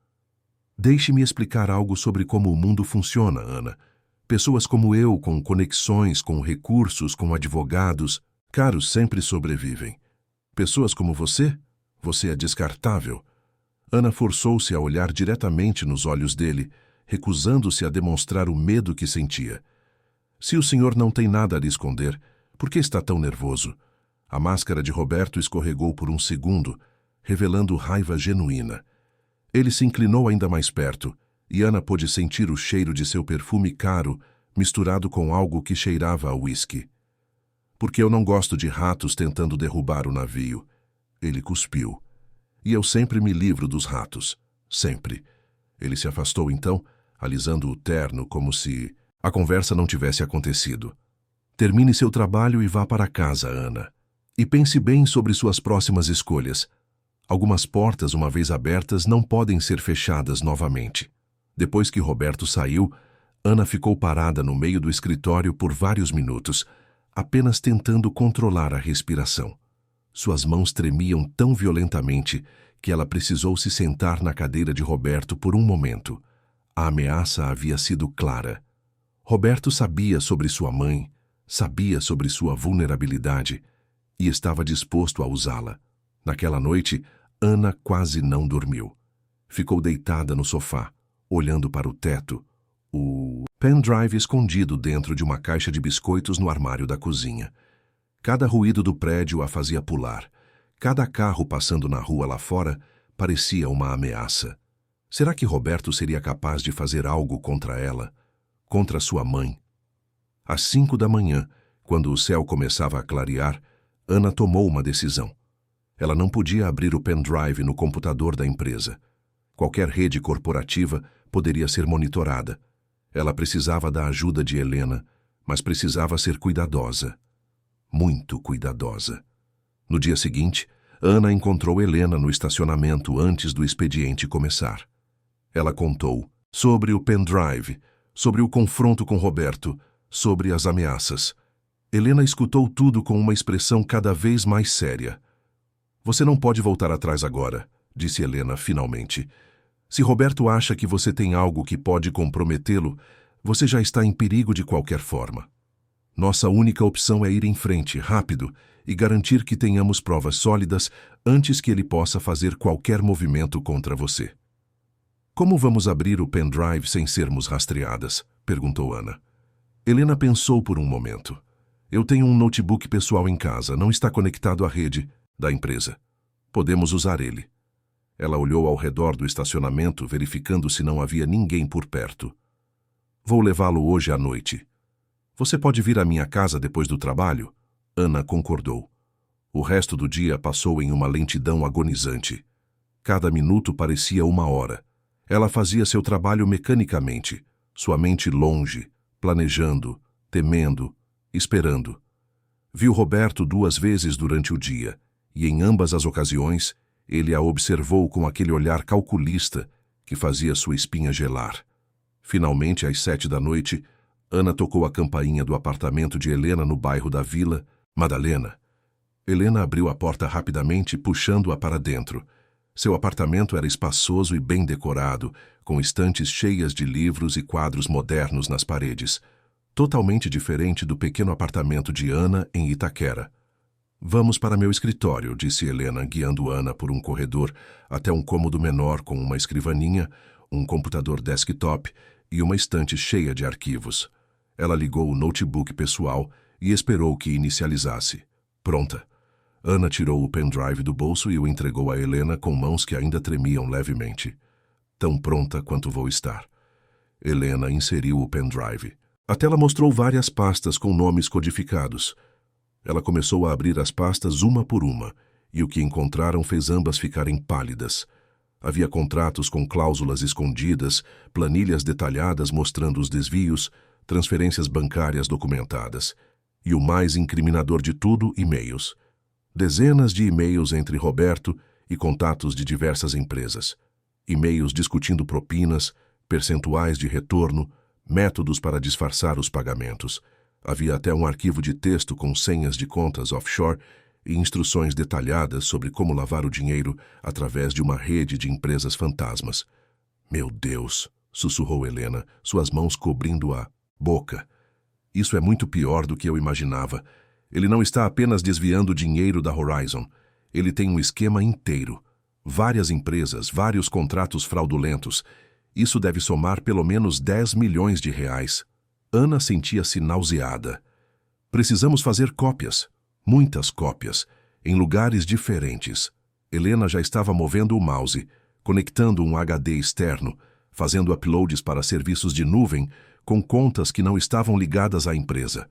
Deixe-me explicar algo sobre como o mundo funciona, Ana. Pessoas como eu, com conexões, com recursos, com advogados, caros, sempre sobrevivem. Pessoas como você é descartável. Ana forçou-se a olhar diretamente nos olhos dele, recusando-se a demonstrar o medo que sentia. Se o senhor não tem nada a lhe esconder, por que está tão nervoso? A máscara de Roberto escorregou por um segundo, revelando raiva genuína. Ele se inclinou ainda mais perto, e Ana pôde sentir o cheiro de seu perfume caro, misturado com algo que cheirava a uísque. Porque eu não gosto de ratos tentando derrubar o navio. Ele cuspiu. E eu sempre me livro dos ratos. Sempre. Ele se afastou então, alisando o terno como se a conversa não tivesse acontecido. Termine seu trabalho e vá para casa, Ana. E pense bem sobre suas próximas escolhas. Algumas portas, uma vez abertas, não podem ser fechadas novamente. Depois que Roberto saiu, Ana ficou parada no meio do escritório por vários minutos, apenas tentando controlar a respiração. Suas mãos tremiam tão violentamente que ela precisou se sentar na cadeira de Roberto por um momento. A ameaça havia sido clara. Roberto sabia sobre sua mãe, sabia sobre sua vulnerabilidade e estava disposto a usá-la. Naquela noite, Ana quase não dormiu. Ficou deitada no sofá, olhando para o teto, o pendrive escondido dentro de uma caixa de biscoitos no armário da cozinha. Cada ruído do prédio a fazia pular. Cada carro passando na rua lá fora parecia uma ameaça. Será que Roberto seria capaz de fazer algo contra ela? Contra sua mãe? Às 5 da manhã, quando o céu começava a clarear, Ana tomou uma decisão. Ela não podia abrir o pendrive no computador da empresa. Qualquer rede corporativa poderia ser monitorada. Ela precisava da ajuda de Helena, mas precisava ser cuidadosa. Muito cuidadosa. No dia seguinte, Ana encontrou Helena no estacionamento antes do expediente começar. Ela contou sobre o pendrive, sobre o confronto com Roberto, sobre as ameaças. Helena escutou tudo com uma expressão cada vez mais séria. Você não pode voltar atrás agora, disse Helena finalmente. Se Roberto acha que você tem algo que pode comprometê-lo, você já está em perigo de qualquer forma. Nossa única opção é ir em frente, rápido, e garantir que tenhamos provas sólidas antes que ele possa fazer qualquer movimento contra você. Como vamos abrir o pendrive sem sermos rastreadas? Perguntou Ana. Helena pensou por um momento. Eu tenho um notebook pessoal em casa, não está conectado à rede da empresa. Podemos usar ele. Ela olhou ao redor do estacionamento, verificando se não havia ninguém por perto. Vou levá-lo hoje à noite. Você pode vir à minha casa depois do trabalho? Ana concordou. O resto do dia passou em uma lentidão agonizante. Cada minuto parecia 1 hora. Ela fazia seu trabalho mecanicamente, sua mente longe, planejando, temendo, esperando. Viu Roberto 2 vezes durante o dia, e em ambas as ocasiões, Ele a observou com aquele olhar calculista que fazia sua espinha gelar. Finalmente, às 7 da noite, Ana tocou a campainha do apartamento de Helena no bairro da Vila Madalena. Helena abriu a porta rapidamente, puxando-a para dentro. Seu apartamento era espaçoso e bem decorado, com estantes cheias de livros e quadros modernos nas paredes, totalmente diferente do pequeno apartamento de Ana em Itaquera. "Vamos para meu escritório", disse Helena, guiando Ana por um corredor até um cômodo menor com uma escrivaninha, um computador desktop e uma estante cheia de arquivos. Ela ligou o notebook pessoal e esperou que inicializasse. Pronta. Ana tirou o pendrive do bolso e o entregou a Helena com mãos que ainda tremiam levemente. "Tão pronta quanto vou estar." Helena inseriu o pendrive. A tela mostrou várias pastas com nomes codificados. Ela começou a abrir as pastas uma por uma, e o que encontraram fez ambas ficarem pálidas. Havia contratos com cláusulas escondidas, planilhas detalhadas mostrando os desvios, transferências bancárias documentadas. E o mais incriminador de tudo, e-mails. Dezenas de e-mails entre Roberto e contatos de diversas empresas. E-mails discutindo propinas, percentuais de retorno, métodos para disfarçar os pagamentos. Havia até um arquivo de texto com senhas de contas offshore e instruções detalhadas sobre como lavar o dinheiro através de uma rede de empresas fantasmas. "Meu Deus", sussurrou Helena, suas mãos cobrindo a boca. "Isso é muito pior do que eu imaginava. Ele não está apenas desviando dinheiro da Horizon. Ele tem um esquema inteiro. Várias empresas, vários contratos fraudulentos. Isso deve somar pelo menos 10 milhões de reais. Ana sentia-se nauseada. "Precisamos fazer cópias. Muitas cópias. Em lugares diferentes." Helena já estava movendo o mouse, conectando um HD externo, fazendo uploads para serviços de nuvem com contas que não estavam ligadas à empresa.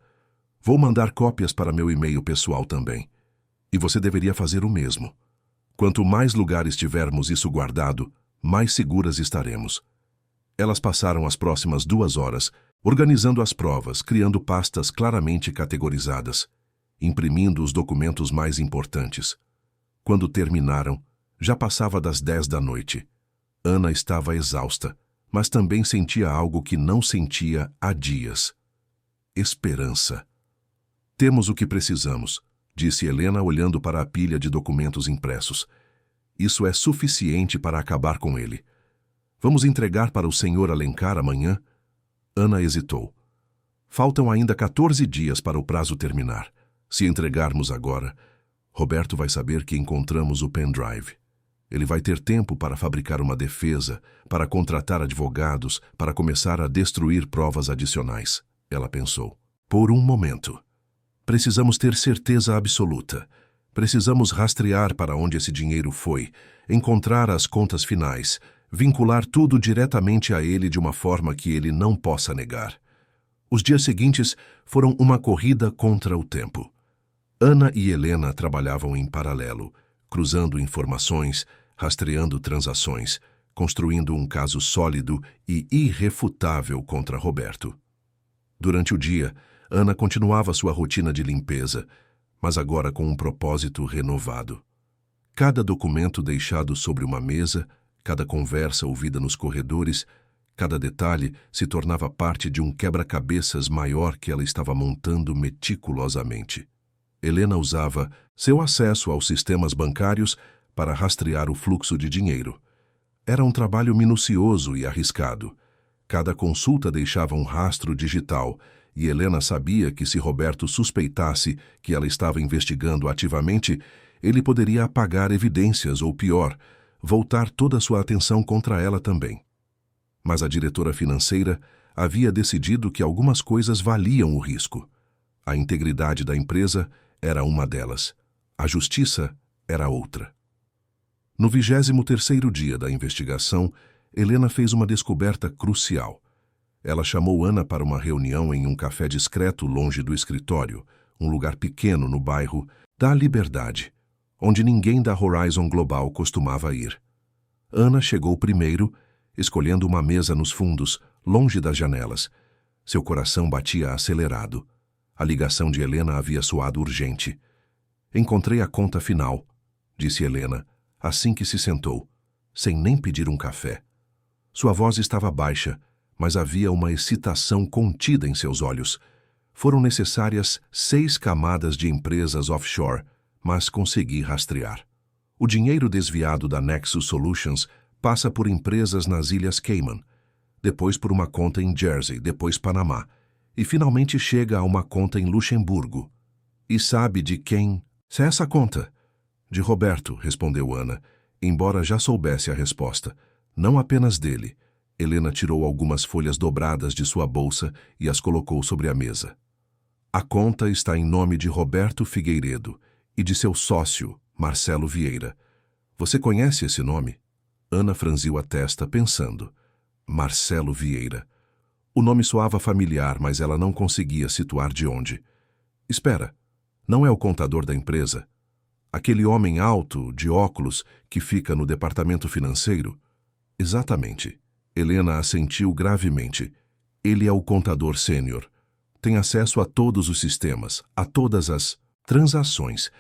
"Vou mandar cópias para meu e-mail pessoal também. E você deveria fazer o mesmo. Quanto mais lugares tivermos isso guardado, mais seguras estaremos." Elas passaram as próximas 2 horas organizando as provas, criando pastas claramente categorizadas, imprimindo os documentos mais importantes. Quando terminaram, já passava das 10 da noite. Ana estava exausta, mas também sentia algo que não sentia há dias. Esperança. "Temos o que precisamos", disse Helena olhando para a pilha de documentos impressos. "Isso é suficiente para acabar com ele. Vamos entregar para o Sr. Alencar amanhã?" Ana hesitou. "Faltam ainda 14 dias para o prazo terminar. Se entregarmos agora, Roberto vai saber que encontramos o pendrive. Ele vai ter tempo para fabricar uma defesa, para contratar advogados, para começar a destruir provas adicionais." Ela pensou. "Por um momento. Precisamos ter certeza absoluta. Precisamos rastrear para onde esse dinheiro foi, encontrar as contas finais, vincular tudo diretamente a ele de uma forma que ele não possa negar." Os dias seguintes foram uma corrida contra o tempo. Ana e Helena trabalhavam em paralelo, cruzando informações, rastreando transações, construindo um caso sólido e irrefutável contra Roberto. Durante o dia, Ana continuava sua rotina de limpeza, mas agora com um propósito renovado. Cada documento deixado sobre uma mesa, cada conversa ouvida nos corredores, cada detalhe se tornava parte de um quebra-cabeças maior que ela estava montando meticulosamente. Helena usava seu acesso aos sistemas bancários para rastrear o fluxo de dinheiro. Era um trabalho minucioso e arriscado. Cada consulta deixava um rastro digital, e Helena sabia que se Roberto suspeitasse que ela estava investigando ativamente, ele poderia apagar evidências ou, pior, voltar toda a sua atenção contra ela também. Mas a diretora financeira havia decidido que algumas coisas valiam o risco. A integridade da empresa era uma delas. A justiça era outra. No 23º dia da investigação, Helena fez uma descoberta crucial. Ela chamou Ana para uma reunião em um café discreto longe do escritório, um lugar pequeno no bairro da Liberdade, onde ninguém da Horizon Global costumava ir. Ana chegou primeiro, escolhendo uma mesa nos fundos, longe das janelas. Seu coração batia acelerado. A ligação de Helena havia soado urgente. "Encontrei a conta final", disse Helena, assim que se sentou, sem nem pedir um café. Sua voz estava baixa, mas havia uma excitação contida em seus olhos. Foram necessárias 6 camadas de empresas offshore, mas consegui rastrear. O dinheiro desviado da Nexus Solutions passa por empresas nas Ilhas Cayman, depois por uma conta em Jersey, depois Panamá, e finalmente chega a uma conta em Luxemburgo. E sabe de quem? Se é essa conta? De Roberto, respondeu Ana, embora já soubesse a resposta. Não apenas dele. Helena tirou algumas folhas dobradas de sua bolsa e as colocou sobre a mesa. A conta está em nome de Roberto Figueiredo e de seu sócio, Marcelo Vieira. Você conhece esse nome? Ana franziu a testa, pensando. Marcelo Vieira. O nome soava familiar, mas ela não conseguia situar de onde. Espera, não é o contador da empresa? Aquele homem alto, de óculos, que fica no departamento financeiro? Exatamente. Helena assentiu gravemente. Ele é o contador sênior. Tem acesso a todos os sistemas, a todas as transações.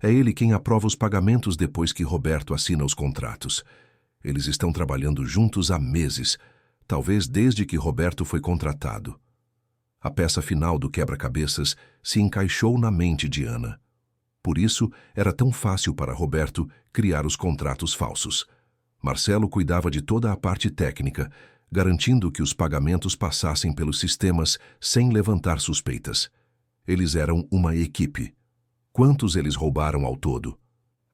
É ele quem aprova os pagamentos depois que Roberto assina os contratos. Eles estão trabalhando juntos há meses, talvez desde que Roberto foi contratado. A peça final do quebra-cabeças se encaixou na mente de Ana. Por isso, era tão fácil para Roberto criar os contratos falsos. Marcelo cuidava de toda a parte técnica, garantindo que os pagamentos passassem pelos sistemas sem levantar suspeitas. Eles eram uma equipe. Quantos eles roubaram ao todo?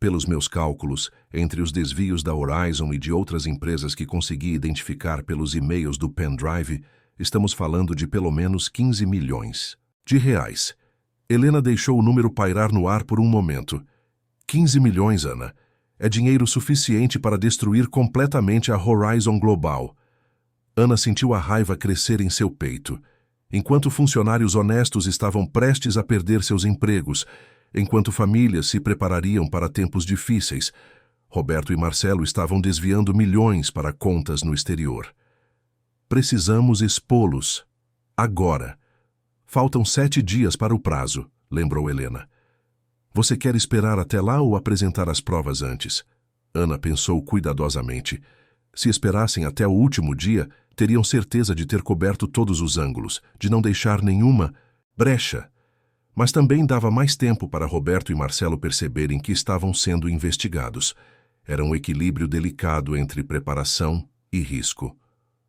Pelos meus cálculos, entre os desvios da Horizon e de outras empresas que consegui identificar pelos e-mails do pendrive, estamos falando de pelo menos 15 milhões de reais. Helena deixou o número pairar no ar por um momento. 15 milhões, Ana. É dinheiro suficiente para destruir completamente a Horizon Global. Ana sentiu a raiva crescer em seu peito. Enquanto funcionários honestos estavam prestes a perder seus empregos, enquanto famílias se preparariam para tempos difíceis, Roberto e Marcelo estavam desviando milhões para contas no exterior. Precisamos expô-los. Agora. Faltam 7 dias para o prazo, lembrou Helena. Você quer esperar até lá ou apresentar as provas antes? Ana pensou cuidadosamente. Se esperassem até o último dia, teriam certeza de ter coberto todos os ângulos, de não deixar nenhuma brecha. Mas também dava mais tempo para Roberto e Marcelo perceberem que estavam sendo investigados. Era um equilíbrio delicado entre preparação e risco.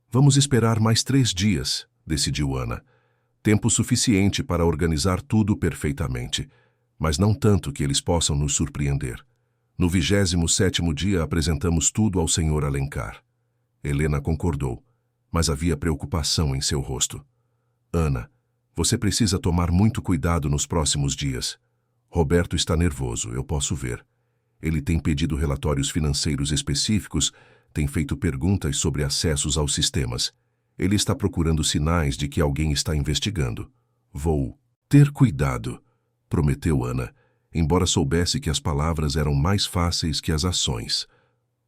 Vamos esperar mais 3 dias, decidiu Ana. Tempo suficiente para organizar tudo perfeitamente, mas não tanto que eles possam nos surpreender. No 27º dia apresentamos tudo ao Sr. Alencar. Helena concordou, mas havia preocupação em seu rosto. Ana, você precisa tomar muito cuidado nos próximos dias. Roberto está nervoso, eu posso ver. Ele tem pedido relatórios financeiros específicos, tem feito perguntas sobre acessos aos sistemas. Ele está procurando sinais de que alguém está investigando. Vou ter cuidado, prometeu Ana, embora soubesse que as palavras eram mais fáceis que as ações.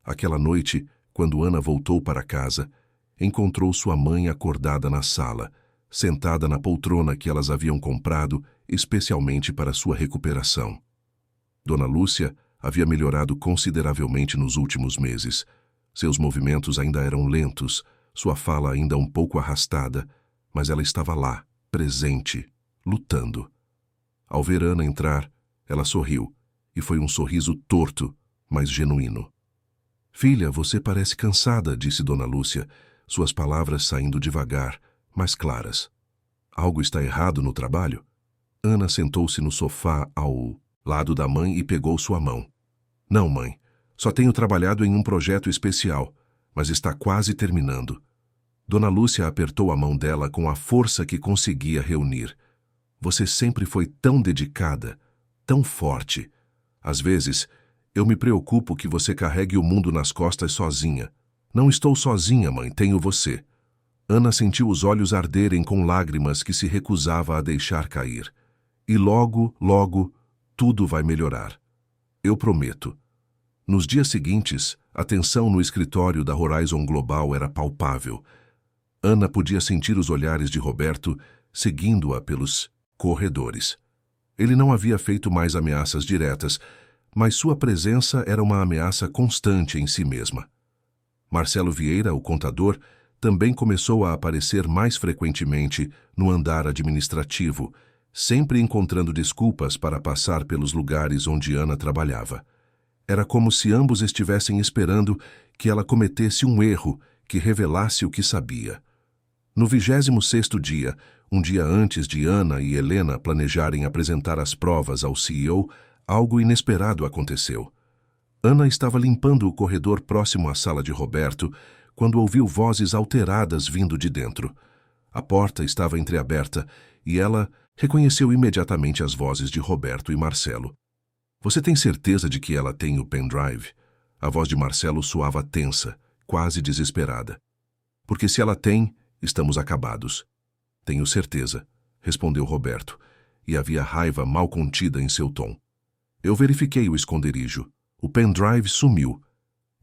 Aquela noite, quando Ana voltou para casa, encontrou sua mãe acordada na sala, sentada na poltrona que elas haviam comprado especialmente para sua recuperação. Dona Lúcia havia melhorado consideravelmente nos últimos meses. Seus movimentos ainda eram lentos, sua fala ainda um pouco arrastada, mas ela estava lá, presente, lutando. Ao ver Ana entrar, ela sorriu, e foi um sorriso torto, mas genuíno. Filha, você parece cansada, disse Dona Lúcia, suas palavras saindo devagar, mas claras. Algo está errado no trabalho? Ana sentou-se no sofá ao lado da mãe e pegou sua mão. Não, mãe, só tenho trabalhado em um projeto especial, mas está quase terminando. Dona Lúcia apertou a mão dela com a força que conseguia reunir. Você sempre foi tão dedicada, tão forte. Às vezes, eu me preocupo que você carregue o mundo nas costas sozinha. Não estou sozinha, mãe, tenho você. Ana sentiu os olhos arderem com lágrimas que se recusava a deixar cair. E logo, logo, tudo vai melhorar. Eu prometo. Nos dias seguintes, a tensão no escritório da Horizon Global era palpável. Ana podia sentir os olhares de Roberto seguindo-a pelos corredores. Ele não havia feito mais ameaças diretas, mas sua presença era uma ameaça constante em si mesma. Marcelo Vieira, o contador, também começou a aparecer mais frequentemente no andar administrativo, sempre encontrando desculpas para passar pelos lugares onde Ana trabalhava. Era como se ambos estivessem esperando que ela cometesse um erro que revelasse o que sabia. No 26º dia, um dia antes de Ana e Helena planejarem apresentar as provas ao CEO, algo inesperado aconteceu. Ana estava limpando o corredor próximo à sala de Roberto quando ouviu vozes alteradas vindo de dentro. A porta estava entreaberta e ela reconheceu imediatamente as vozes de Roberto e Marcelo. Você tem certeza de que ela tem o pendrive? A voz de Marcelo soava tensa, quase desesperada. Porque se ela tem, estamos acabados. Tenho certeza, respondeu Roberto, e havia raiva mal contida em seu tom. Eu verifiquei o esconderijo. O pendrive sumiu.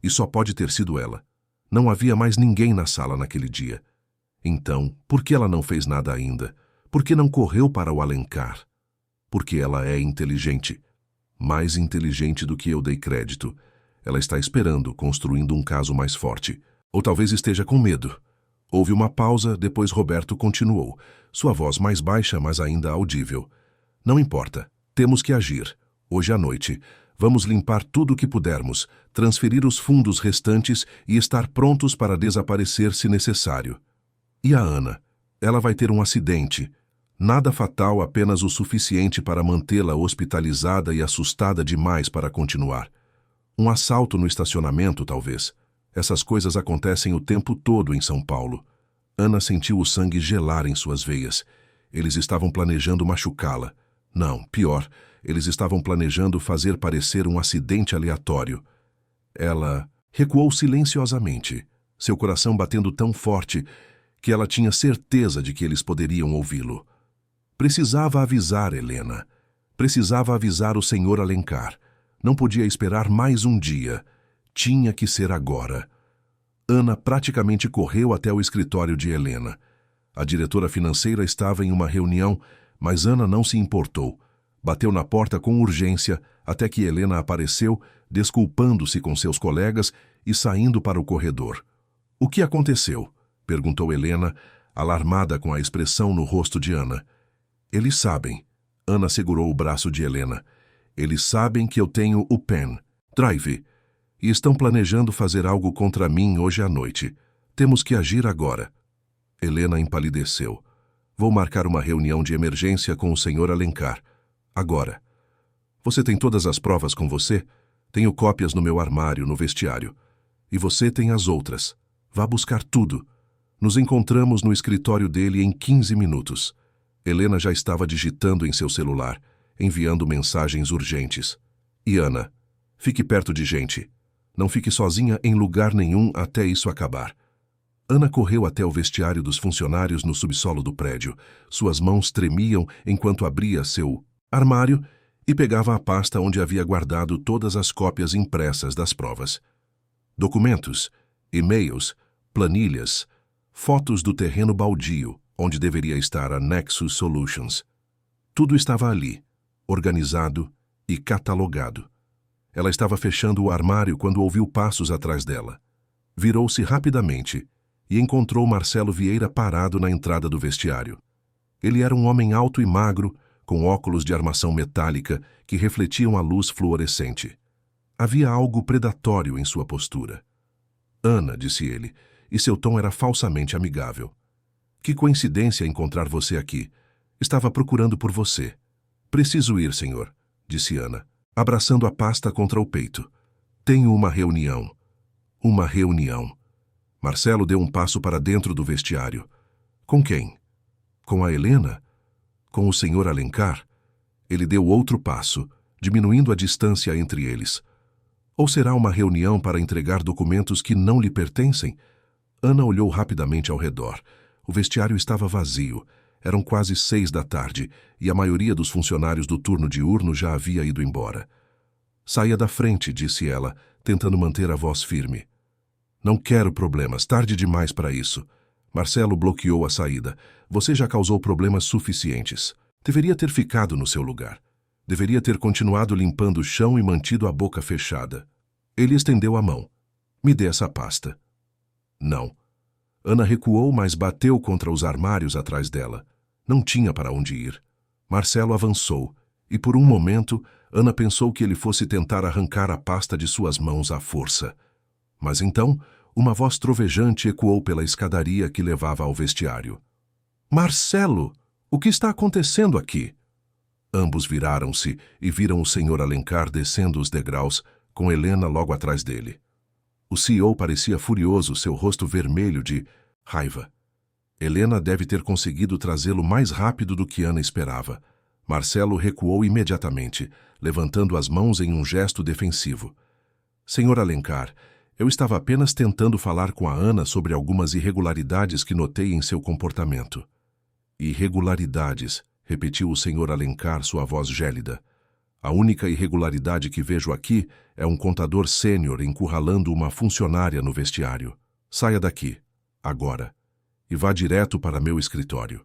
E só pode ter sido ela. Não havia mais ninguém na sala naquele dia. Então, por que ela não fez nada ainda? Por que não correu para o Alencar? Porque ela é inteligente. Mais inteligente do que eu dei crédito. Ela está esperando, construindo um caso mais forte. Ou talvez esteja com medo. Houve uma pausa, depois Roberto continuou, sua voz mais baixa, mas ainda audível. Não importa, temos que agir. Hoje à noite, vamos limpar tudo o que pudermos, transferir os fundos restantes e estar prontos para desaparecer se necessário. E a Ana? Ela vai ter um acidente. Nada fatal, apenas o suficiente para mantê-la hospitalizada e assustada demais para continuar. Um assalto no estacionamento, talvez. Essas coisas acontecem o tempo todo em São Paulo. Ana sentiu o sangue gelar em suas veias. Eles estavam planejando machucá-la. Não, pior, eles estavam planejando fazer parecer um acidente aleatório. Ela recuou silenciosamente, seu coração batendo tão forte que ela tinha certeza de que eles poderiam ouvi-lo. Precisava avisar Helena. Precisava avisar o Sr. Alencar. Não podia esperar mais um dia. Tinha que ser agora. Ana praticamente correu até o escritório de Helena. A diretora financeira estava em uma reunião, mas Ana não se importou. Bateu na porta com urgência até que Helena apareceu, desculpando-se com seus colegas e saindo para o corredor. — O que aconteceu? Perguntou Helena, alarmada com a expressão no rosto de Ana. Eles sabem. Ana segurou o braço de Helena. Eles sabem que eu tenho o pendrive. E estão planejando fazer algo contra mim hoje à noite. Temos que agir agora. Helena empalideceu. Vou marcar uma reunião de emergência com o Sr. Alencar. Agora. Você tem todas as provas com você? Tenho cópias no meu armário, no vestiário. E você tem as outras. Vá buscar tudo. Nos encontramos no escritório dele em 15 minutos. Helena já estava digitando em seu celular, enviando mensagens urgentes. E Ana, fique perto de gente. Não fique sozinha em lugar nenhum até isso acabar. Ana correu até o vestiário dos funcionários no subsolo do prédio. Suas mãos tremiam enquanto abria seu armário e pegava a pasta onde havia guardado todas as cópias impressas das provas. Documentos, e-mails, planilhas, fotos do terreno baldio, onde deveria estar a Nexus Solutions. Tudo estava ali, organizado e catalogado. Ela estava fechando o armário quando ouviu passos atrás dela. Virou-se rapidamente e encontrou Marcelo Vieira parado na entrada do vestiário. Ele era um homem alto e magro, com óculos de armação metálica que refletiam a luz fluorescente. Havia algo predatório em sua postura. Ana, disse ele, e seu tom era falsamente amigável. Que coincidência encontrar você aqui. Estava procurando por você. Preciso ir, senhor, disse Ana, abraçando a pasta contra o peito. Tenho uma reunião. Uma reunião. Marcelo deu um passo para dentro do vestiário. Com quem? Com a Helena? Com o Sr. Alencar? Ele deu outro passo, diminuindo a distância entre eles. Ou será uma reunião para entregar documentos que não lhe pertencem? Ana olhou rapidamente ao redor. O vestiário estava vazio. Eram quase 6 da tarde e a maioria dos funcionários do turno diurno já havia ido embora. Saia da frente, disse ela, tentando manter a voz firme. Não quero problemas, tarde demais para isso. Marcelo bloqueou a saída. Você já causou problemas suficientes. Deveria ter ficado no seu lugar. Deveria ter continuado limpando o chão e mantido a boca fechada. Ele estendeu a mão. Me dê essa pasta. Não. Ana recuou, mas bateu contra os armários atrás dela. Não tinha para onde ir. Marcelo avançou, e por um momento, Ana pensou que ele fosse tentar arrancar a pasta de suas mãos à força. Mas então, uma voz trovejante ecoou pela escadaria que levava ao vestiário. Marcelo, o que está acontecendo aqui? Ambos viraram-se e viram o Sr. Alencar descendo os degraus, com Helena logo atrás dele. O CEO parecia furioso, seu rosto vermelho de raiva. Helena deve ter conseguido trazê-lo mais rápido do que Ana esperava. Marcelo recuou imediatamente, levantando as mãos em um gesto defensivo. Sr. Alencar, eu estava apenas tentando falar com a Ana sobre algumas irregularidades que notei em seu comportamento. Irregularidades, repetiu o Sr. Alencar, sua voz gélida. A única irregularidade que vejo aqui é um contador sênior encurralando uma funcionária no vestiário. Saia daqui, agora, e vá direto para meu escritório.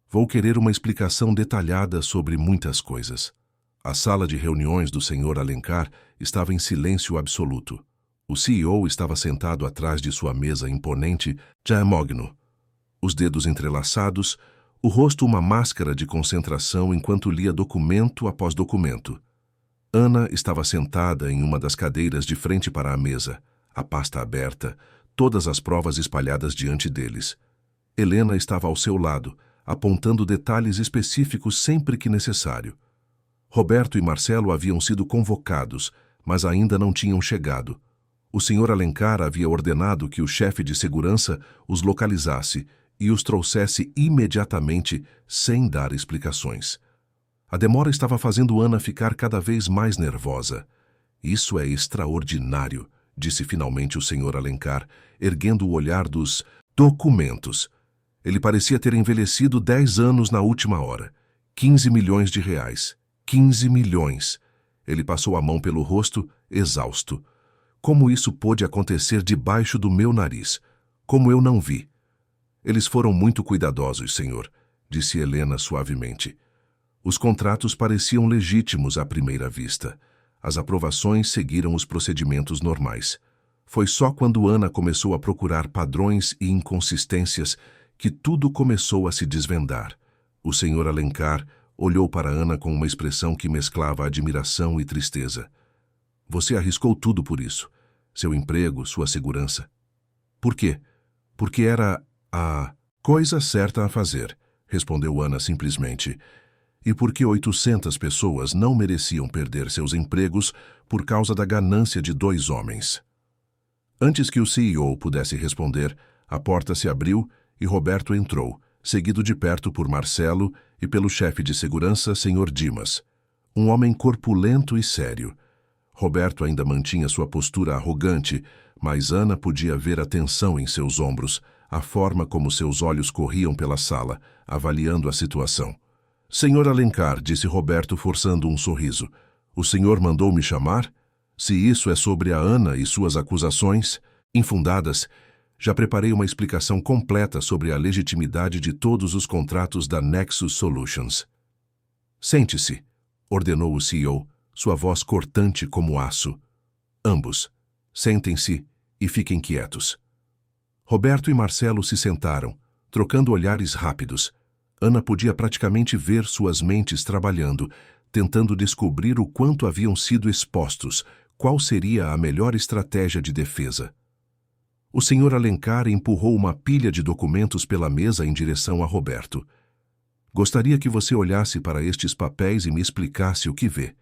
Vou querer uma explicação detalhada sobre muitas coisas. A sala de reuniões do Sr. Alencar estava em silêncio absoluto. O CEO estava sentado atrás de sua mesa imponente, diamógno, os dedos entrelaçados, o rosto uma máscara de concentração enquanto lia documento após documento. Ana estava sentada em uma das cadeiras de frente para a mesa, a pasta aberta, todas as provas espalhadas diante deles. Helena estava ao seu lado, apontando detalhes específicos sempre que necessário. Roberto e Marcelo haviam sido convocados, mas ainda não tinham chegado. O Sr. Alencar havia ordenado que o chefe de segurança os localizasse e os trouxesse imediatamente, sem dar explicações. A demora estava fazendo Ana ficar cada vez mais nervosa. Isso é extraordinário, disse finalmente o Sr. Alencar, erguendo o olhar dos documentos. Ele parecia ter envelhecido 10 anos na última hora. 15 milhões de reais. 15 milhões. Ele passou a mão pelo rosto, exausto. Como isso pôde acontecer debaixo do meu nariz? Como eu não vi? Eles foram muito cuidadosos, senhor, disse Helena suavemente. Os contratos pareciam legítimos à primeira vista. As aprovações seguiram os procedimentos normais. Foi só quando Ana começou a procurar padrões e inconsistências que tudo começou a se desvendar. O Sr. Alencar olhou para Ana com uma expressão que mesclava admiração e tristeza. Você arriscou tudo por isso. Seu emprego, sua segurança. Por quê? Porque era a coisa certa a fazer, respondeu Ana simplesmente. E porque 800 pessoas não mereciam perder seus empregos por causa da ganância de 2 homens. Antes que o CEO pudesse responder, a porta se abriu e Roberto entrou, seguido de perto por Marcelo e pelo chefe de segurança, Sr. Dimas, um homem corpulento e sério. Roberto ainda mantinha sua postura arrogante, mas Ana podia ver a tensão em seus ombros, a forma como seus olhos corriam pela sala, avaliando a situação. Sr. Alencar, disse Roberto forçando um sorriso, o senhor mandou me chamar? Se isso é sobre a Ana e suas acusações, infundadas, já preparei uma explicação completa sobre a legitimidade de todos os contratos da Nexus Solutions. Sente-se, ordenou o CEO, sua voz cortante como aço. Ambos, sentem-se e fiquem quietos. Roberto e Marcelo se sentaram, trocando olhares rápidos. Ana podia praticamente ver suas mentes trabalhando, tentando descobrir o quanto haviam sido expostos, qual seria a melhor estratégia de defesa. O Sr. Alencar empurrou uma pilha de documentos pela mesa em direção a Roberto. Gostaria que você olhasse para estes papéis e me explicasse o que vê.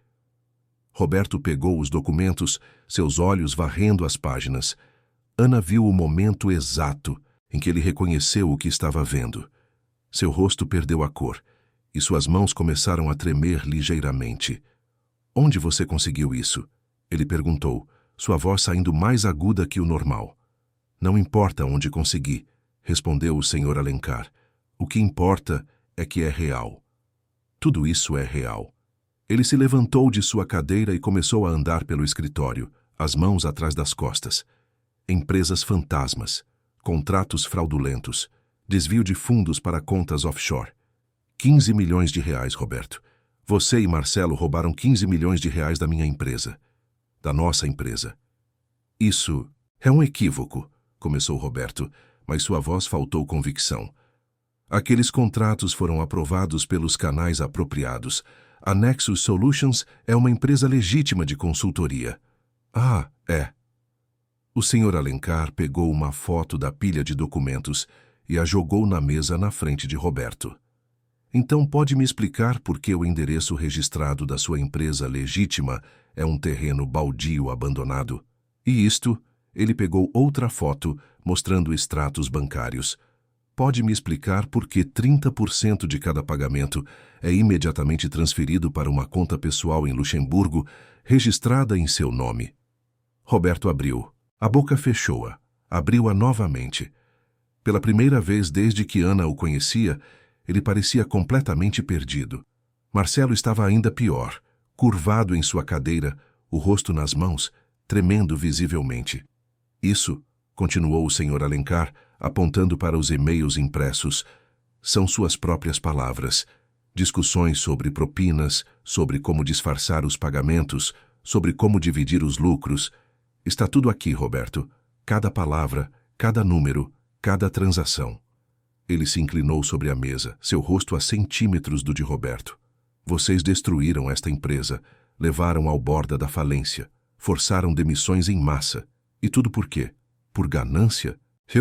Roberto pegou os documentos, seus olhos varrendo as páginas. Ana viu o momento exato em que ele reconheceu o que estava vendo. Seu rosto perdeu a cor e suas mãos começaram a tremer ligeiramente. Onde você conseguiu isso? Ele perguntou, sua voz saindo mais aguda que o normal. Não importa onde consegui, respondeu o Sr. Alencar. O que importa é que é real. Tudo isso é real. Ele se levantou de sua cadeira e começou a andar pelo escritório, as mãos atrás das costas. Empresas fantasmas, contratos fraudulentos, desvio de fundos para contas offshore. 15 milhões de reais, Roberto. Você e Marcelo roubaram 15 milhões de reais da minha empresa. Da nossa empresa. Isso é um equívoco, começou Roberto, mas sua voz faltou convicção. Aqueles contratos foram aprovados pelos canais apropriados. A Nexus Solutions é uma empresa legítima de consultoria. Ah, é. O Sr. Alencar pegou uma foto da pilha de documentos e a jogou na mesa na frente de Roberto. Então pode me explicar por que o endereço registrado da sua empresa legítima é um terreno baldio abandonado? E isto, ele pegou outra foto mostrando extratos bancários. Pode me explicar por que 30% de cada pagamento é imediatamente transferido para uma conta pessoal em Luxemburgo, registrada em seu nome? Roberto abriu. A boca fechou-a. Abriu-a novamente. Pela primeira vez desde que Ana o conhecia, ele parecia completamente perdido. Marcelo estava ainda pior, curvado em sua cadeira, o rosto nas mãos, tremendo visivelmente. Isso, continuou o Sr. Alencar, apontando para os e-mails impressos, são suas próprias palavras. Discussões sobre propinas, sobre como disfarçar os pagamentos, sobre como dividir os lucros. Está tudo aqui, Roberto. Cada palavra, cada número, cada transação. Ele se inclinou sobre a mesa, seu rosto a centímetros do de Roberto. Vocês destruíram esta empresa, levaram ao borda da falência, forçaram demissões em massa. E tudo por quê? Por ganância?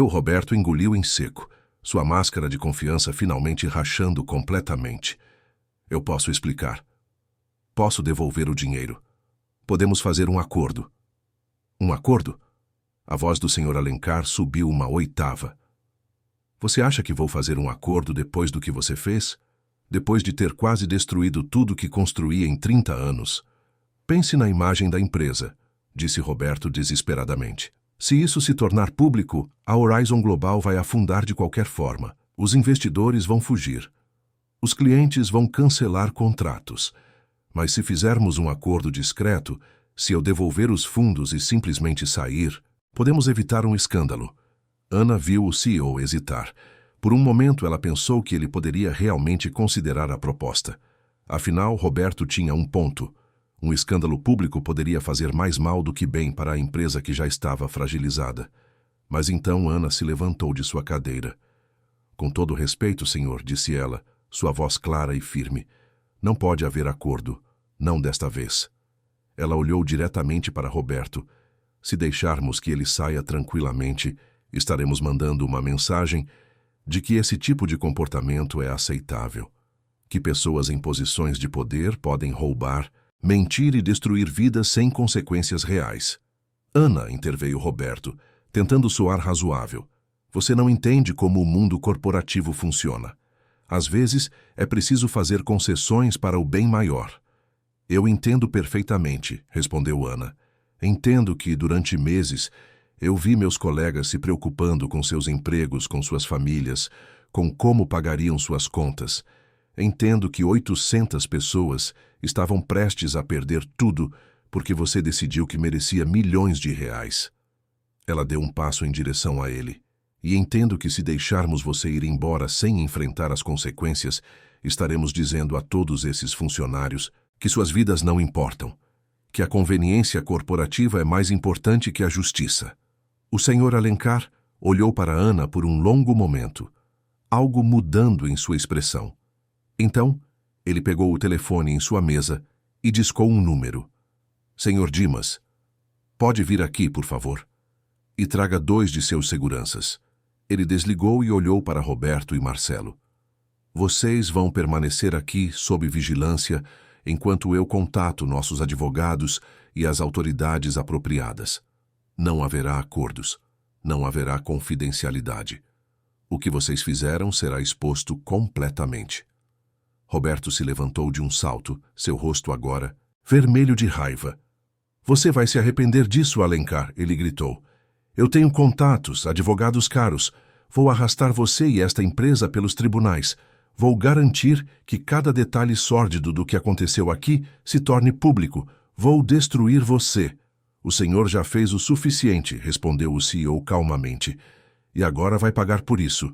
Roberto engoliu em seco, sua máscara de confiança finalmente rachando completamente. Eu posso explicar. Posso devolver o dinheiro. Podemos fazer um acordo. Um acordo? A voz do Sr. Alencar subiu uma oitava. Você acha que vou fazer um acordo depois do que você fez? Depois de ter quase destruído tudo que construí em 30 anos? Pense na imagem da empresa, disse Roberto desesperadamente. Se isso se tornar público, a Horizon Global vai afundar de qualquer forma. Os investidores vão fugir. Os clientes vão cancelar contratos. Mas se fizermos um acordo discreto, se eu devolver os fundos e simplesmente sair, podemos evitar um escândalo. Ana viu o CEO hesitar. Por um momento ela pensou que ele poderia realmente considerar a proposta. Afinal, Roberto tinha um ponto. Um escândalo público poderia fazer mais mal do que bem para a empresa que já estava fragilizada. Mas então Ana se levantou de sua cadeira. Com todo respeito, senhor, disse ela, sua voz clara e firme. Não pode haver acordo. Não desta vez. Ela olhou diretamente para Roberto. Se deixarmos que ele saia tranquilamente, estaremos mandando uma mensagem de que esse tipo de comportamento é aceitável. Que pessoas em posições de poder podem roubar, mentir e destruir vidas sem consequências reais. Ana, interveio Roberto, tentando soar razoável. Você não entende como o mundo corporativo funciona. Às vezes, é preciso fazer concessões para o bem maior. Eu entendo perfeitamente, respondeu Ana. Entendo que, durante meses, eu vi meus colegas se preocupando com seus empregos, com suas famílias, com como pagariam suas contas. Entendo que 800 pessoas estavam prestes a perder tudo porque você decidiu que merecia milhões de reais. Ela deu um passo em direção a ele. E entendo que se deixarmos você ir embora sem enfrentar as consequências, estaremos dizendo a todos esses funcionários que suas vidas não importam, que a conveniência corporativa é mais importante que a justiça. O Sr. Alencar olhou para Ana por um longo momento, algo mudando em sua expressão. Então, ele pegou o telefone em sua mesa e discou um número. Sr. Dimas, pode vir aqui, por favor, e traga 2 de seus seguranças. Ele desligou e olhou para Roberto e Marcelo. Vocês vão permanecer aqui sob vigilância enquanto eu contato nossos advogados e as autoridades apropriadas. Não haverá acordos. Não haverá confidencialidade. O que vocês fizeram será exposto completamente. Roberto se levantou de um salto, seu rosto agora vermelho de raiva. Você vai se arrepender disso, Alencar, ele gritou. Eu tenho contatos, advogados caros. Vou arrastar você e esta empresa pelos tribunais. Vou garantir que cada detalhe sórdido do que aconteceu aqui se torne público. Vou destruir você. O senhor já fez o suficiente, respondeu o CEO calmamente. E agora vai pagar por isso.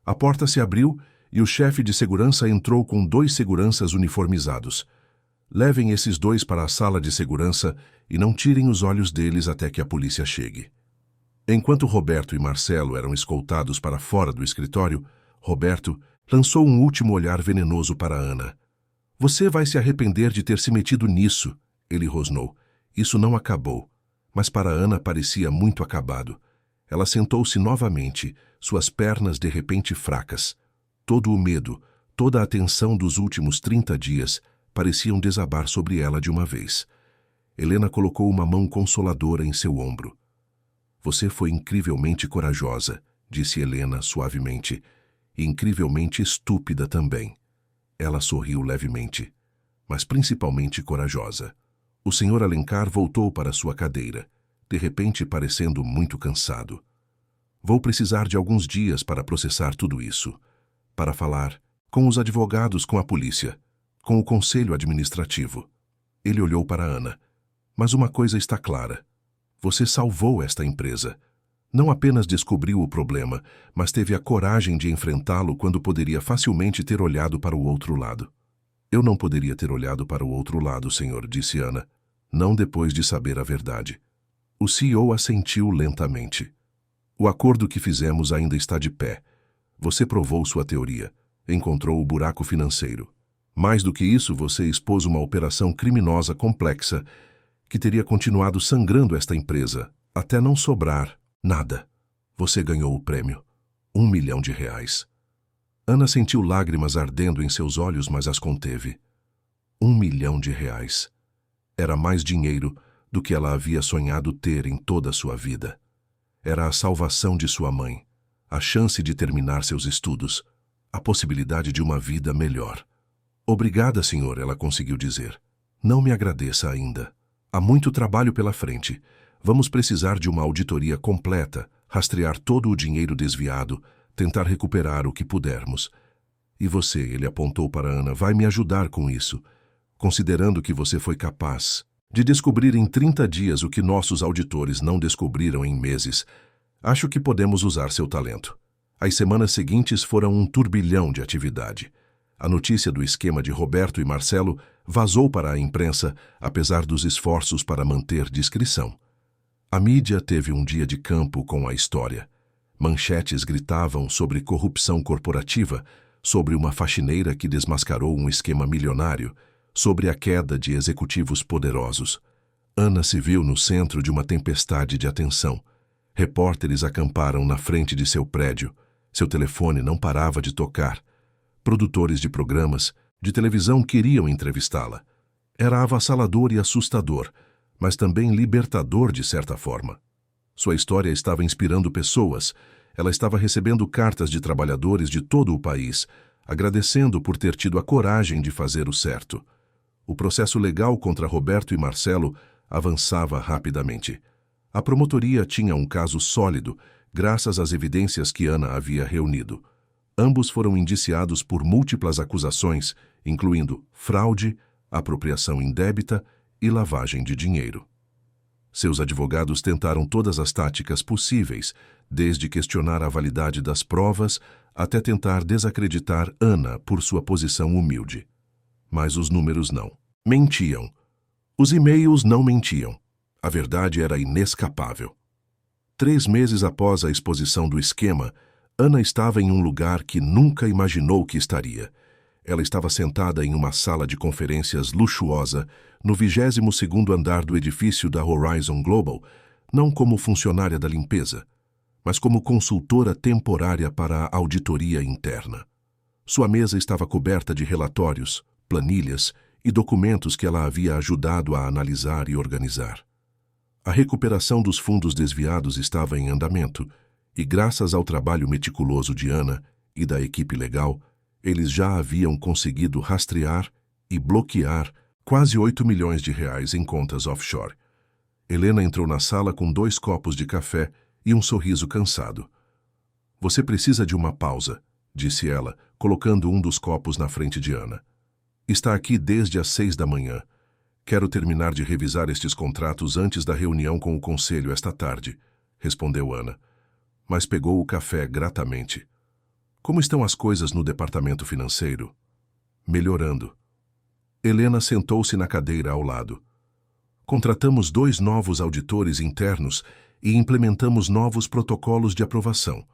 A porta se abriu e o chefe de segurança entrou com 2 seguranças uniformizados. Levem esses 2 para a sala de segurança e não tirem os olhos deles até que a polícia chegue. Enquanto Roberto e Marcelo eram escoltados para fora do escritório, Roberto lançou um último olhar venenoso para Ana. Você vai se arrepender de ter se metido nisso, ele rosnou. Isso não acabou, mas para Ana parecia muito acabado. Ela sentou-se novamente, suas pernas de repente fracas. Todo o medo, toda a tensão dos últimos 30 dias pareciam desabar sobre ela de uma vez. Helena colocou uma mão consoladora em seu ombro. Você foi incrivelmente corajosa, disse Helena suavemente, e incrivelmente estúpida também. Ela sorriu levemente, mas principalmente corajosa. O Sr. Alencar voltou para sua cadeira, de repente parecendo muito cansado. Vou precisar de alguns dias para processar tudo isso, para falar com os advogados, com a polícia, com o conselho administrativo. Ele olhou para Ana. Mas uma coisa está clara. Você salvou esta empresa. Não apenas descobriu o problema, mas teve a coragem de enfrentá-lo quando poderia facilmente ter olhado para o outro lado. Eu não poderia ter olhado para o outro lado, senhor, disse Ana. Não depois de saber a verdade. O CEO assentiu lentamente. O acordo que fizemos ainda está de pé. Você provou sua teoria. Encontrou o buraco financeiro. Mais do que isso, você expôs uma operação criminosa complexa que teria continuado sangrando esta empresa, até não sobrar nada. Você ganhou o prêmio. R$1 milhão. Ana sentiu lágrimas ardendo em seus olhos, mas as conteve. R$1 milhão. Era mais dinheiro do que ela havia sonhado ter em toda a sua vida. Era a salvação de sua mãe, a chance de terminar seus estudos, a possibilidade de uma vida melhor. Obrigada, senhor, ela conseguiu dizer. Não me agradeça ainda. Há muito trabalho pela frente. Vamos precisar de uma auditoria completa, rastrear todo o dinheiro desviado, tentar recuperar o que pudermos. E você, ele apontou para Ana, vai me ajudar com isso, considerando que você foi capaz de descobrir em 30 dias o que nossos auditores não descobriram em meses. Acho que podemos usar seu talento. As semanas seguintes foram um turbilhão de atividade. A notícia do esquema de Roberto e Marcelo vazou para a imprensa, apesar dos esforços para manter discrição. A mídia teve um dia de campo com a história. Manchetes gritavam sobre corrupção corporativa, sobre uma faxineira que desmascarou um esquema milionário, sobre a queda de executivos poderosos. Ana se viu no centro de uma tempestade de atenção. Repórteres acamparam na frente de seu prédio. Seu telefone não parava de tocar. Produtores de programas de televisão queriam entrevistá-la. Era avassalador e assustador, mas também libertador de certa forma. Sua história estava inspirando pessoas. Ela estava recebendo cartas de trabalhadores de todo o país, agradecendo por ter tido a coragem de fazer o certo. O processo legal contra Roberto e Marcelo avançava rapidamente. A promotoria tinha um caso sólido, graças às evidências que Ana havia reunido. Ambos foram indiciados por múltiplas acusações, incluindo fraude, apropriação indébita e lavagem de dinheiro. Seus advogados tentaram todas as táticas possíveis, desde questionar a validade das provas até tentar desacreditar Ana por sua posição humilde. Mas os números não mentiam. Os e-mails não mentiam. A verdade era inescapável. 3 meses após a exposição do esquema, Ana estava em um lugar que nunca imaginou que estaria. Ela estava sentada em uma sala de conferências luxuosa, no 22º andar do edifício da Horizon Global, não como funcionária da limpeza, mas como consultora temporária para a auditoria interna. Sua mesa estava coberta de relatórios, planilhas e documentos que ela havia ajudado a analisar e organizar. A recuperação dos fundos desviados estava em andamento, e graças ao trabalho meticuloso de Ana e da equipe legal, eles já haviam conseguido rastrear e bloquear quase R$8 milhões em contas offshore. Helena entrou na sala com 2 copos de café e um sorriso cansado. Você precisa de uma pausa, disse ela, colocando um dos copos na frente de Ana. Está aqui desde as 6 da manhã. Quero terminar de revisar estes contratos antes da reunião com o conselho esta tarde, respondeu Ana, mas pegou o café gratamente. Como estão as coisas no departamento financeiro? Melhorando. Helena sentou-se na cadeira ao lado. Contratamos 2 novos auditores internos e implementamos novos protocolos de aprovação.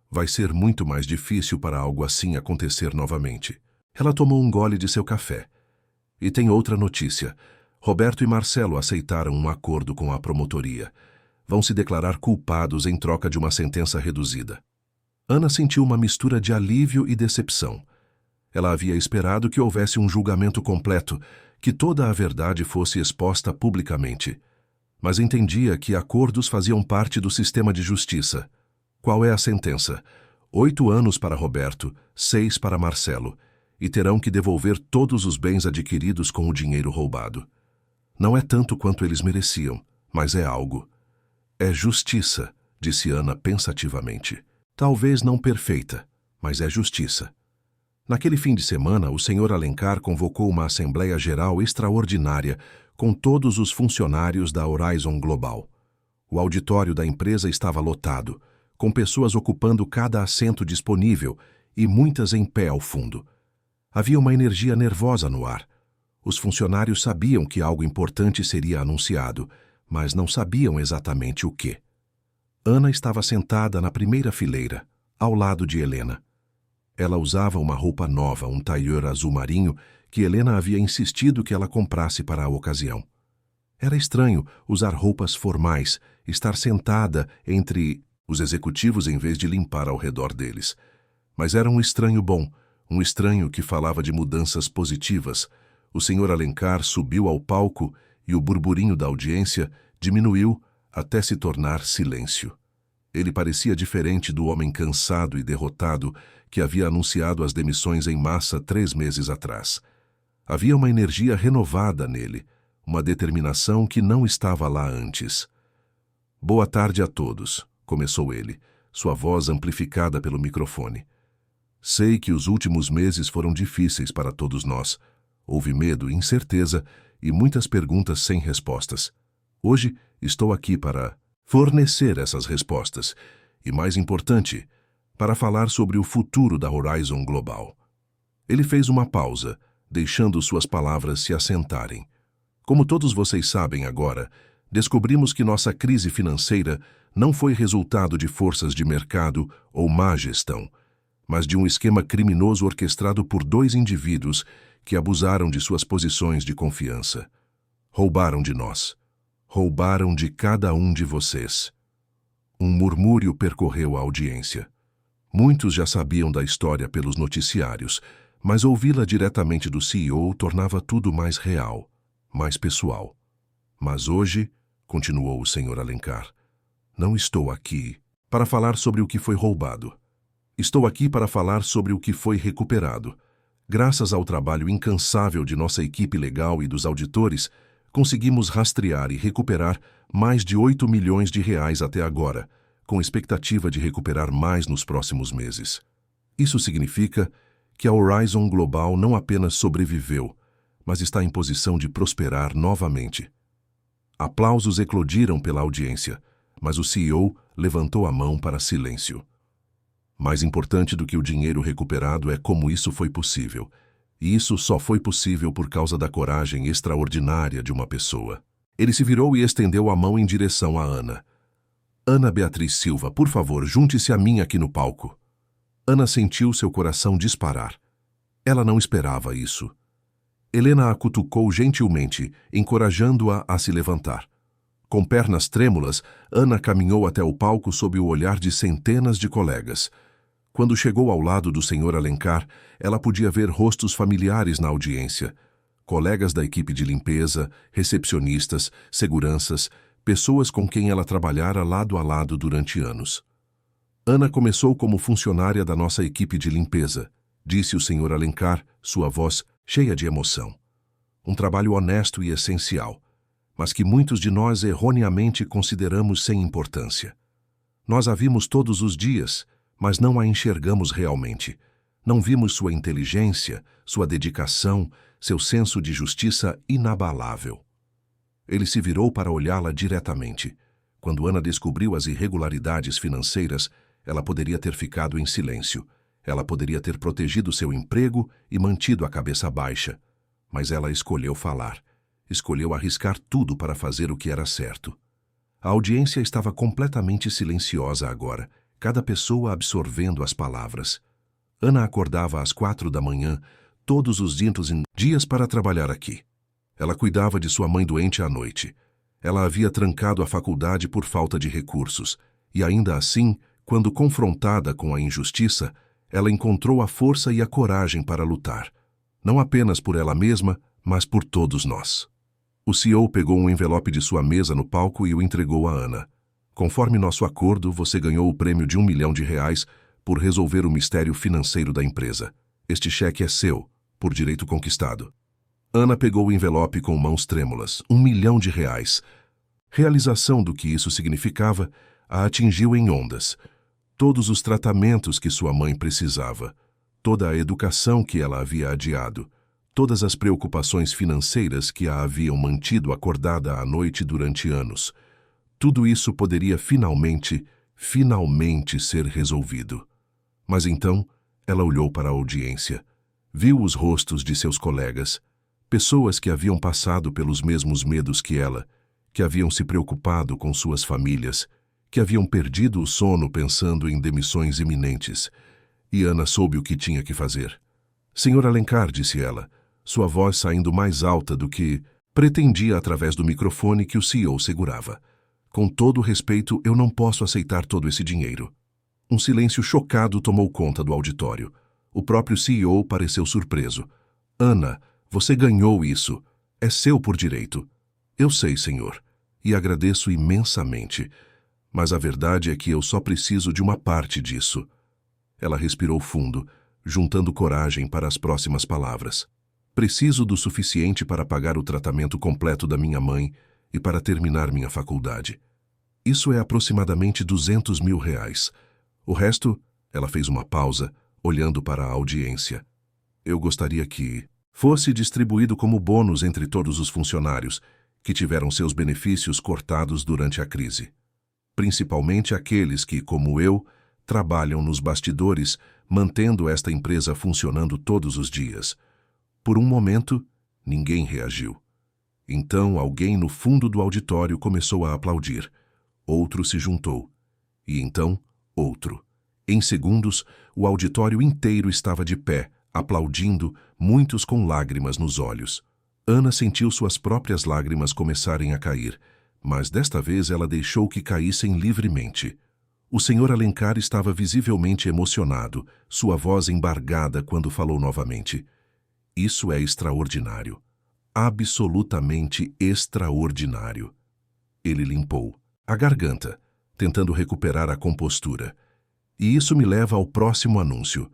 Vai ser muito mais difícil para algo assim acontecer novamente. Ela tomou um gole de seu café. E tem outra notícia. Roberto e Marcelo aceitaram um acordo com a promotoria. Vão se declarar culpados em troca de uma sentença reduzida. Ana sentiu uma mistura de alívio e decepção. Ela havia esperado que houvesse um julgamento completo, que toda a verdade fosse exposta publicamente. Mas entendia que acordos faziam parte do sistema de justiça. Qual é a sentença? 8 anos para Roberto, 6 para Marcelo, e terão que devolver todos os bens adquiridos com o dinheiro roubado. Não é tanto quanto eles mereciam, mas é algo. É justiça, disse Ana pensativamente. Talvez não perfeita, mas é justiça. Naquele fim de semana, o Sr. Alencar convocou uma Assembleia Geral extraordinária com todos os funcionários da Horizon Global. O auditório da empresa estava lotado, com pessoas ocupando cada assento disponível e muitas em pé ao fundo. Havia uma energia nervosa no ar. Os funcionários sabiam que algo importante seria anunciado, mas não sabiam exatamente o quê. Ana estava sentada na primeira fileira, ao lado de Helena. Ela usava uma roupa nova, um tailleur azul marinho, que Helena havia insistido que ela comprasse para a ocasião. Era estranho usar roupas formais, estar sentada entre os executivos em vez de limpar ao redor deles. Mas era um estranho bom, um estranho que falava de mudanças positivas. O Sr. Alencar subiu ao palco e o burburinho da audiência diminuiu até se tornar silêncio. Ele parecia diferente do homem cansado e derrotado que havia anunciado as demissões em massa 3 meses atrás. Havia uma energia renovada nele, uma determinação que não estava lá antes. Boa tarde a todos, começou ele, sua voz amplificada pelo microfone. Sei que os últimos meses foram difíceis para todos nós. Houve medo, incerteza e muitas perguntas sem respostas. Hoje estou aqui para fornecer essas respostas e, mais importante, para falar sobre o futuro da Horizon Global. Ele fez uma pausa, deixando suas palavras se assentarem. Como todos vocês sabem agora, descobrimos que nossa crise financeira não foi resultado de forças de mercado ou má gestão, mas de um esquema criminoso orquestrado por 2 indivíduos que abusaram de suas posições de confiança. Roubaram de nós. Roubaram de cada um de vocês. Um murmúrio percorreu a audiência. Muitos já sabiam da história pelos noticiários, mas ouvi-la diretamente do CEO tornava tudo mais real, mais pessoal. Mas hoje, continuou o Sr. Alencar, não estou aqui para falar sobre o que foi roubado. Estou aqui para falar sobre o que foi recuperado. Graças ao trabalho incansável de nossa equipe legal e dos auditores, conseguimos rastrear e recuperar mais de 8 milhões de reais até agora, com expectativa de recuperar mais nos próximos meses. Isso significa que a Horizon Global não apenas sobreviveu, mas está em posição de prosperar novamente. Aplausos eclodiram pela audiência, mas o CEO levantou a mão para silêncio. Mais importante do que o dinheiro recuperado é como isso foi possível. E isso só foi possível por causa da coragem extraordinária de uma pessoa. Ele se virou e estendeu a mão em direção a Ana. Ana Beatriz Silva, por favor, junte-se a mim aqui no palco. Ana sentiu seu coração disparar. Ela não esperava isso. Helena a cutucou gentilmente, encorajando-a a se levantar. Com pernas trêmulas, Ana caminhou até o palco sob o olhar de centenas de colegas. Quando chegou ao lado do Sr. Alencar, ela podia ver rostos familiares na audiência. Colegas da equipe de limpeza, recepcionistas, seguranças, pessoas com quem ela trabalhara lado a lado durante anos. Ana começou como funcionária da nossa equipe de limpeza, disse o Sr. Alencar, sua voz cheia de emoção. Um trabalho honesto e essencial, mas que muitos de nós erroneamente consideramos sem importância. Nós a vimos todos os dias, mas não a enxergamos realmente. Não vimos sua inteligência, sua dedicação, seu senso de justiça inabalável. Ele se virou para olhá-la diretamente. Quando Ana descobriu as irregularidades financeiras, ela poderia ter ficado em silêncio. Ela poderia ter protegido seu emprego e mantido a cabeça baixa, mas ela escolheu falar. Escolheu arriscar tudo para fazer o que era certo. A audiência estava completamente silenciosa agora, cada pessoa absorvendo as palavras. Ana acordava às 4 da manhã, todos os dias para trabalhar aqui. Ela cuidava de sua mãe doente à noite. Ela havia trancado a faculdade por falta de recursos, e ainda assim, quando confrontada com a injustiça, ela encontrou a força e a coragem para lutar, não apenas por ela mesma, mas por todos nós. O CEO pegou um envelope de sua mesa no palco e o entregou a Ana. Conforme nosso acordo, você ganhou o prêmio de R$1 milhão por resolver o mistério financeiro da empresa. Este cheque é seu, por direito conquistado. Ana pegou o envelope com mãos trêmulas. R$1 milhão. Realização do que isso significava a atingiu em ondas. Todos os tratamentos que sua mãe precisava, toda a educação que ela havia adiado, todas as preocupações financeiras que a haviam mantido acordada à noite durante anos, tudo isso poderia finalmente ser resolvido. Mas então, ela olhou para a audiência, viu os rostos de seus colegas, pessoas que haviam passado pelos mesmos medos que ela, que haviam se preocupado com suas famílias, que haviam perdido o sono pensando em demissões iminentes. E Ana soube o que tinha que fazer. Senhor Alencar, disse ela, sua voz saindo mais alta do que pretendia através do microfone que o CEO segurava. Com todo respeito, eu não posso aceitar todo esse dinheiro. Um silêncio chocado tomou conta do auditório. O próprio CEO pareceu surpreso. Ana, você ganhou isso. É seu por direito. Eu sei, senhor, e agradeço imensamente. Mas a verdade é que eu só preciso de uma parte disso. Ela respirou fundo, juntando coragem para as próximas palavras. Preciso do suficiente para pagar o tratamento completo da minha mãe e para terminar minha faculdade. Isso é aproximadamente R$200 mil. O resto, ela fez uma pausa, olhando para a audiência. Eu gostaria que fosse distribuído como bônus entre todos os funcionários que tiveram seus benefícios cortados durante a crise. Principalmente aqueles que, como eu, trabalham nos bastidores, mantendo esta empresa funcionando todos os dias. Por um momento, ninguém reagiu. Então, alguém no fundo do auditório começou a aplaudir. Outro se juntou. E então, outro. Em segundos, o auditório inteiro estava de pé, aplaudindo, muitos com lágrimas nos olhos. Ana sentiu suas próprias lágrimas começarem a cair, mas desta vez ela deixou que caíssem livremente. O senhor Alencar estava visivelmente emocionado, sua voz embargada quando falou novamente. Isso é extraordinário. Absolutamente extraordinário. Ele limpou a garganta, tentando recuperar a compostura. E isso me leva ao próximo anúncio.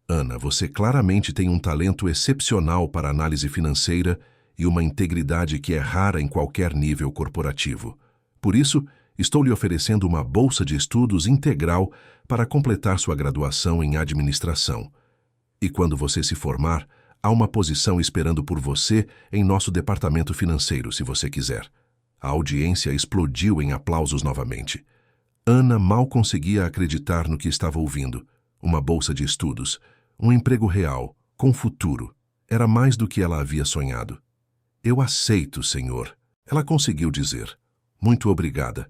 Ana, você claramente tem um talento excepcional para análise financeira e uma integridade que é rara em qualquer nível corporativo. Por isso, estou lhe oferecendo uma bolsa de estudos integral para completar sua graduação em administração. E quando você se formar, há uma posição esperando por você em nosso departamento financeiro, se você quiser. A audiência explodiu em aplausos novamente. Ana mal conseguia acreditar no que estava ouvindo. Uma bolsa de estudos, um emprego real, com futuro. Era mais do que ela havia sonhado. Eu aceito, senhor. Ela conseguiu dizer. Muito obrigada.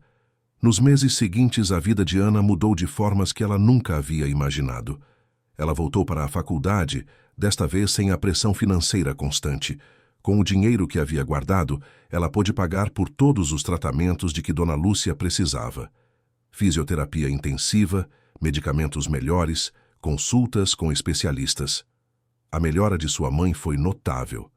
Nos meses seguintes, a vida de Ana mudou de formas que ela nunca havia imaginado. Ela voltou para a faculdade, desta vez sem a pressão financeira constante. Com o dinheiro que havia guardado, ela pôde pagar por todos os tratamentos de que Dona Lúcia precisava. Fisioterapia intensiva, medicamentos melhores, consultas com especialistas. A melhora de sua mãe foi notável.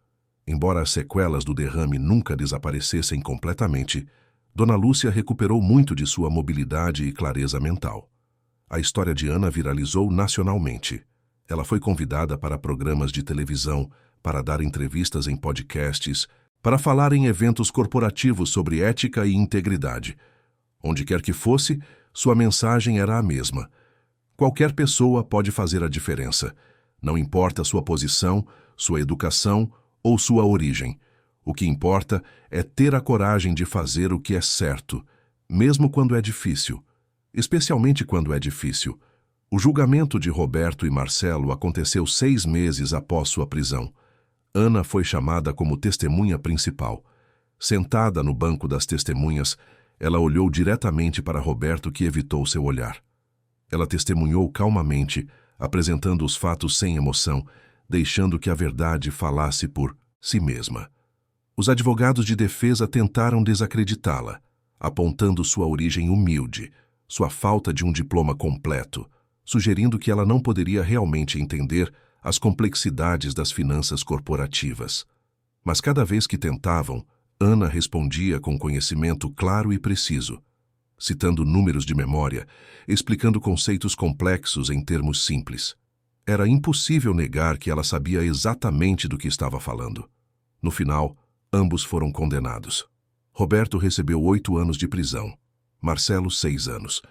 Embora as sequelas do derrame nunca desaparecessem completamente, Dona Lúcia recuperou muito de sua mobilidade e clareza mental. A história de Ana viralizou nacionalmente. Ela foi convidada para programas de televisão, para dar entrevistas em podcasts, para falar em eventos corporativos sobre ética e integridade. Onde quer que fosse, sua mensagem era a mesma. Qualquer pessoa pode fazer a diferença. Não importa sua posição, sua educação ou sua origem. O que importa é ter a coragem de fazer o que é certo, mesmo quando é difícil. Especialmente quando é difícil. O julgamento de Roberto e Marcelo aconteceu 6 meses após sua prisão. Ana foi chamada como testemunha principal. Sentada no banco das testemunhas, ela olhou diretamente para Roberto, que evitou seu olhar. Ela testemunhou calmamente, apresentando os fatos sem emoção, deixando que a verdade falasse por si mesma. Os advogados de defesa tentaram desacreditá-la, apontando sua origem humilde, sua falta de um diploma completo, sugerindo que ela não poderia realmente entender as complexidades das finanças corporativas. Mas cada vez que tentavam, Ana respondia com conhecimento claro e preciso, citando números de memória, explicando conceitos complexos em termos simples. Era impossível negar que ela sabia exatamente do que estava falando. No final, ambos foram condenados. Roberto recebeu 8 anos de prisão, Marcelo 6 anos.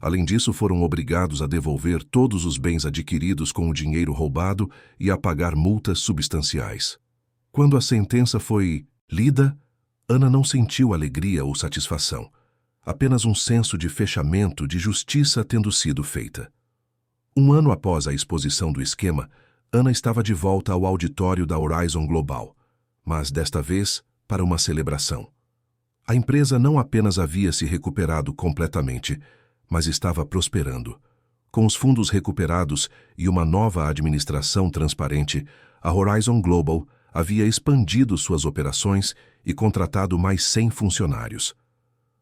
Além disso, foram obrigados a devolver todos os bens adquiridos com o dinheiro roubado e a pagar multas substanciais. Quando a sentença foi lida, Ana não sentiu alegria ou satisfação, apenas um senso de fechamento, de justiça tendo sido feita. 1 ano após a exposição do esquema, Ana estava de volta ao auditório da Horizon Global, mas desta vez para uma celebração. A empresa não apenas havia se recuperado completamente, mas estava prosperando. Com os fundos recuperados e uma nova administração transparente, a Horizon Global havia expandido suas operações e contratado mais 100 funcionários.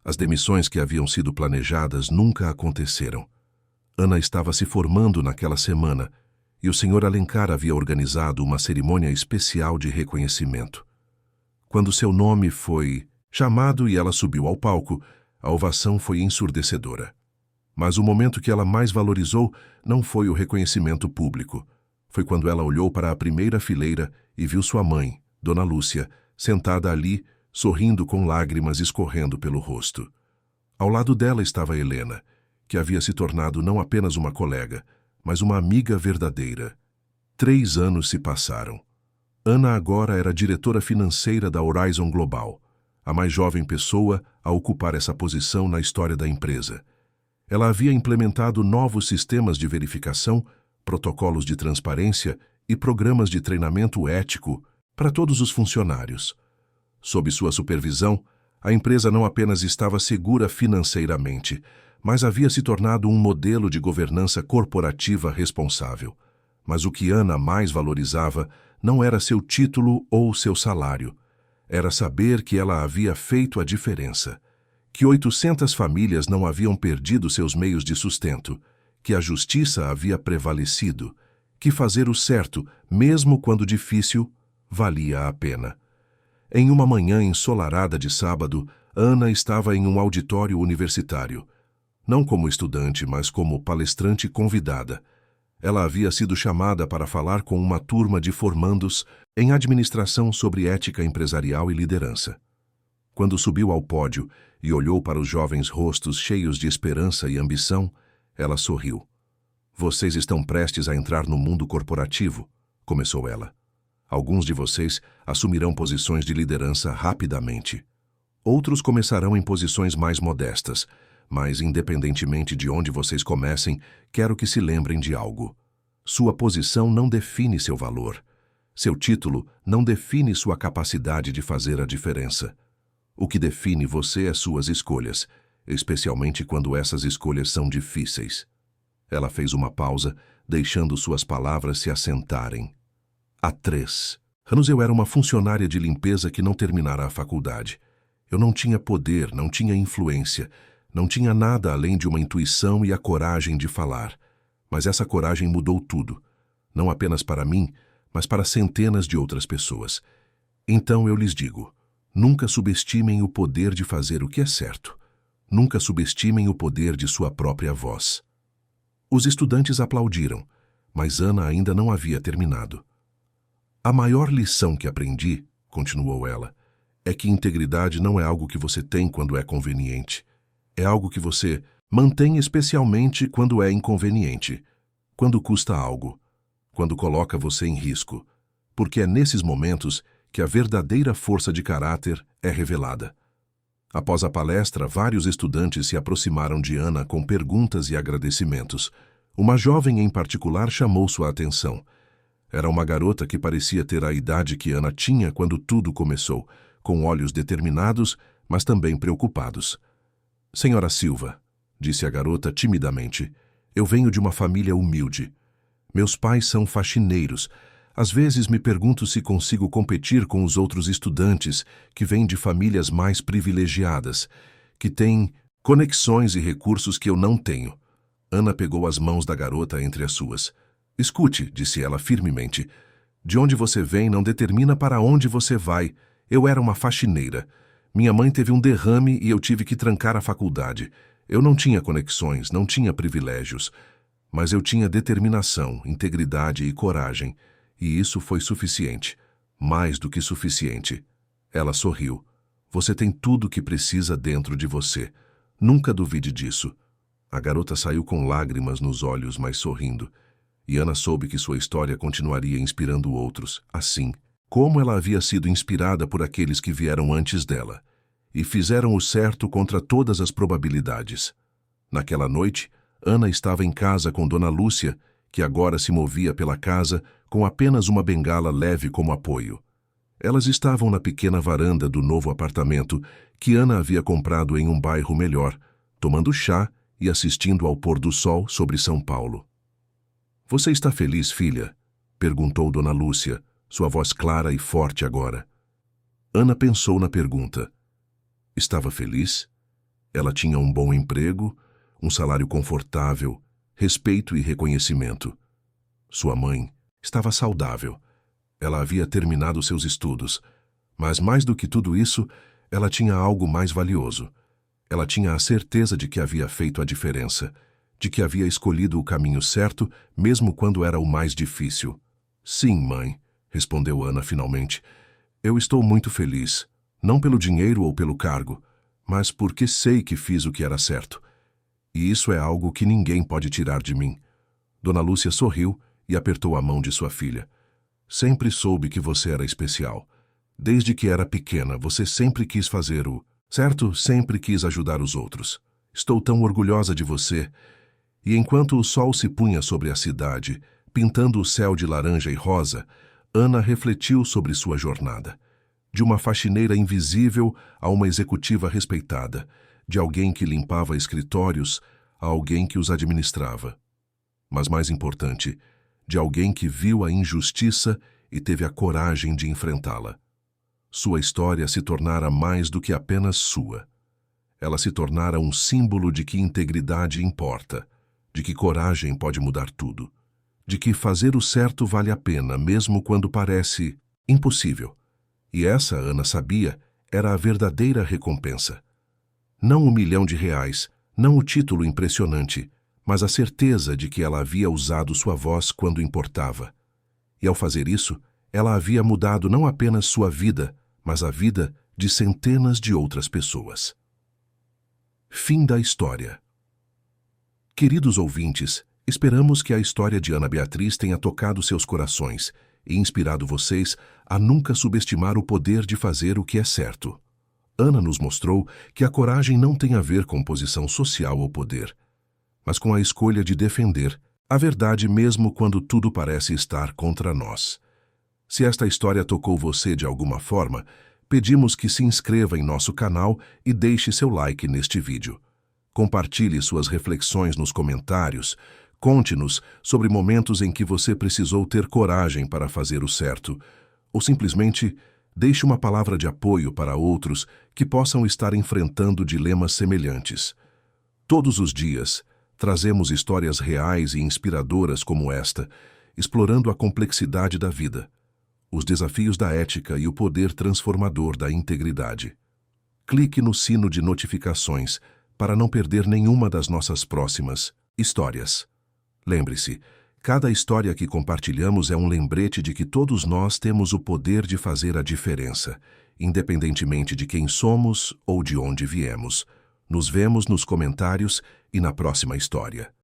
As demissões que haviam sido planejadas nunca aconteceram. Ana estava se formando naquela semana e o Sr. Alencar havia organizado uma cerimônia especial de reconhecimento. Quando seu nome foi chamado e ela subiu ao palco, a ovação foi ensurdecedora. Mas o momento que ela mais valorizou não foi o reconhecimento público. Foi quando ela olhou para a primeira fileira e viu sua mãe, Dona Lúcia, sentada ali, sorrindo com lágrimas escorrendo pelo rosto. Ao lado dela estava Helena, que havia se tornado não apenas uma colega, mas uma amiga verdadeira. 3 anos se passaram. Ana agora era diretora financeira da Horizon Global, a mais jovem pessoa a ocupar essa posição na história da empresa. Ela havia implementado novos sistemas de verificação, protocolos de transparência e programas de treinamento ético para todos os funcionários. Sob sua supervisão, a empresa não apenas estava segura financeiramente, mas havia se tornado um modelo de governança corporativa responsável. Mas o que Ana mais valorizava não era seu título ou seu salário. Era saber que ela havia feito a diferença, que 800 famílias não haviam perdido seus meios de sustento, que a justiça havia prevalecido, que fazer o certo, mesmo quando difícil, valia a pena. Em uma manhã ensolarada de sábado, Ana estava em um auditório universitário. Não como estudante, mas como palestrante convidada. Ela havia sido chamada para falar com uma turma de formandos em administração sobre ética empresarial e liderança. Quando subiu ao pódio e olhou para os jovens rostos cheios de esperança e ambição, ela sorriu. "Vocês estão prestes a entrar no mundo corporativo", começou ela. "Alguns de vocês assumirão posições de liderança rapidamente. Outros começarão em posições mais modestas, mas independentemente de onde vocês comecem, quero que se lembrem de algo. Sua posição não define seu valor. Seu título não define sua capacidade de fazer a diferença. O que define você é suas escolhas, especialmente quando essas escolhas são difíceis." Ela fez uma pausa, deixando suas palavras se assentarem. Há 3 anos eu era uma funcionária de limpeza que não terminara a faculdade. Eu não tinha poder, não tinha influência, não tinha nada além de uma intuição e a coragem de falar. Mas essa coragem mudou tudo, não apenas para mim, mas para centenas de outras pessoas. Então eu lhes digo, nunca subestimem o poder de fazer o que é certo. Nunca subestimem o poder de sua própria voz. Os estudantes aplaudiram, mas Ana ainda não havia terminado. "A maior lição que aprendi", continuou ela, "é que integridade não é algo que você tem quando é conveniente. É algo que você mantém especialmente quando é inconveniente, quando custa algo, quando coloca você em risco, porque é nesses momentos que a verdadeira força de caráter é revelada." Após a palestra, vários estudantes se aproximaram de Ana com perguntas e agradecimentos. Uma jovem em particular chamou sua atenção. Era uma garota que parecia ter a idade que Ana tinha quando tudo começou, com olhos determinados, mas também preocupados. Senhora Silva, disse a garota timidamente, eu venho de uma família humilde. Meus pais são faxineiros. Às vezes me pergunto se consigo competir com os outros estudantes que vêm de famílias mais privilegiadas, que têm conexões e recursos que eu não tenho. Ana pegou as mãos da garota entre as suas. Escute, disse ela firmemente. De onde você vem não determina para onde você vai. Eu era uma faxineira. Minha mãe teve um derrame e eu tive que trancar a faculdade. Eu não tinha conexões, não tinha privilégios. Mas eu tinha determinação, integridade e coragem. E isso foi suficiente. Mais do que suficiente. Ela sorriu. Você tem tudo o que precisa dentro de você. Nunca duvide disso. A garota saiu com lágrimas nos olhos, mas sorrindo. E Ana soube que sua história continuaria inspirando outros, assim como ela havia sido inspirada por aqueles que vieram antes dela, e fizeram o certo contra todas as probabilidades. Naquela noite, Ana estava em casa com Dona Lúcia, que agora se movia pela casa com apenas uma bengala leve como apoio. Elas estavam na pequena varanda do novo apartamento que Ana havia comprado em um bairro melhor, tomando chá e assistindo ao pôr do sol sobre São Paulo. Você está feliz, filha? Perguntou Dona Lúcia, sua voz clara e forte agora. Ana pensou na pergunta. Estava feliz? Ela tinha um bom emprego, um salário confortável, respeito e reconhecimento. Sua mãe estava saudável. Ela havia terminado seus estudos, mas mais do que tudo isso, ela tinha algo mais valioso. Ela tinha a certeza de que havia feito a diferença, de que havia escolhido o caminho certo, mesmo quando era o mais difícil. Sim, mãe, respondeu Ana finalmente. Eu estou muito feliz, não pelo dinheiro ou pelo cargo, mas porque sei que fiz o que era certo. E isso é algo que ninguém pode tirar de mim. Dona Lúcia sorriu e apertou a mão de sua filha. Sempre soube que você era especial. Desde que era pequena, você sempre quis fazer o certo, sempre quis ajudar os outros. Estou tão orgulhosa de você. E enquanto o sol se punha sobre a cidade, pintando o céu de laranja e rosa, Ana refletiu sobre sua jornada. De uma faxineira invisível a uma executiva respeitada, de alguém que limpava escritórios a alguém que os administrava. Mas mais importante, de alguém que viu a injustiça e teve a coragem de enfrentá-la. Sua história se tornara mais do que apenas sua. Ela se tornara um símbolo de que integridade importa, de que coragem pode mudar tudo, de que fazer o certo vale a pena, mesmo quando parece impossível. E essa, Ana sabia, era a verdadeira recompensa. Não R$1 milhão, não o título impressionante, mas a certeza de que ela havia usado sua voz quando importava. E ao fazer isso, ela havia mudado não apenas sua vida, mas a vida de centenas de outras pessoas. Fim da história. Queridos ouvintes, esperamos que a história de Ana Beatriz tenha tocado seus corações e inspirado vocês a nunca subestimar o poder de fazer o que é certo. Ana nos mostrou que a coragem não tem a ver com posição social ou poder, mas com a escolha de defender a verdade mesmo quando tudo parece estar contra nós. Se esta história tocou você de alguma forma, pedimos que se inscreva em nosso canal e deixe seu like neste vídeo. Compartilhe suas reflexões nos comentários. Conte-nos sobre momentos em que você precisou ter coragem para fazer o certo, ou simplesmente deixe uma palavra de apoio para outros que possam estar enfrentando dilemas semelhantes. Todos os dias, trazemos histórias reais e inspiradoras como esta, explorando a complexidade da vida, os desafios da ética e o poder transformador da integridade. Clique no sino de notificações para não perder nenhuma das nossas próximas histórias. Lembre-se, cada história que compartilhamos é um lembrete de que todos nós temos o poder de fazer a diferença, independentemente de quem somos ou de onde viemos. Nos vemos nos comentários e na próxima história.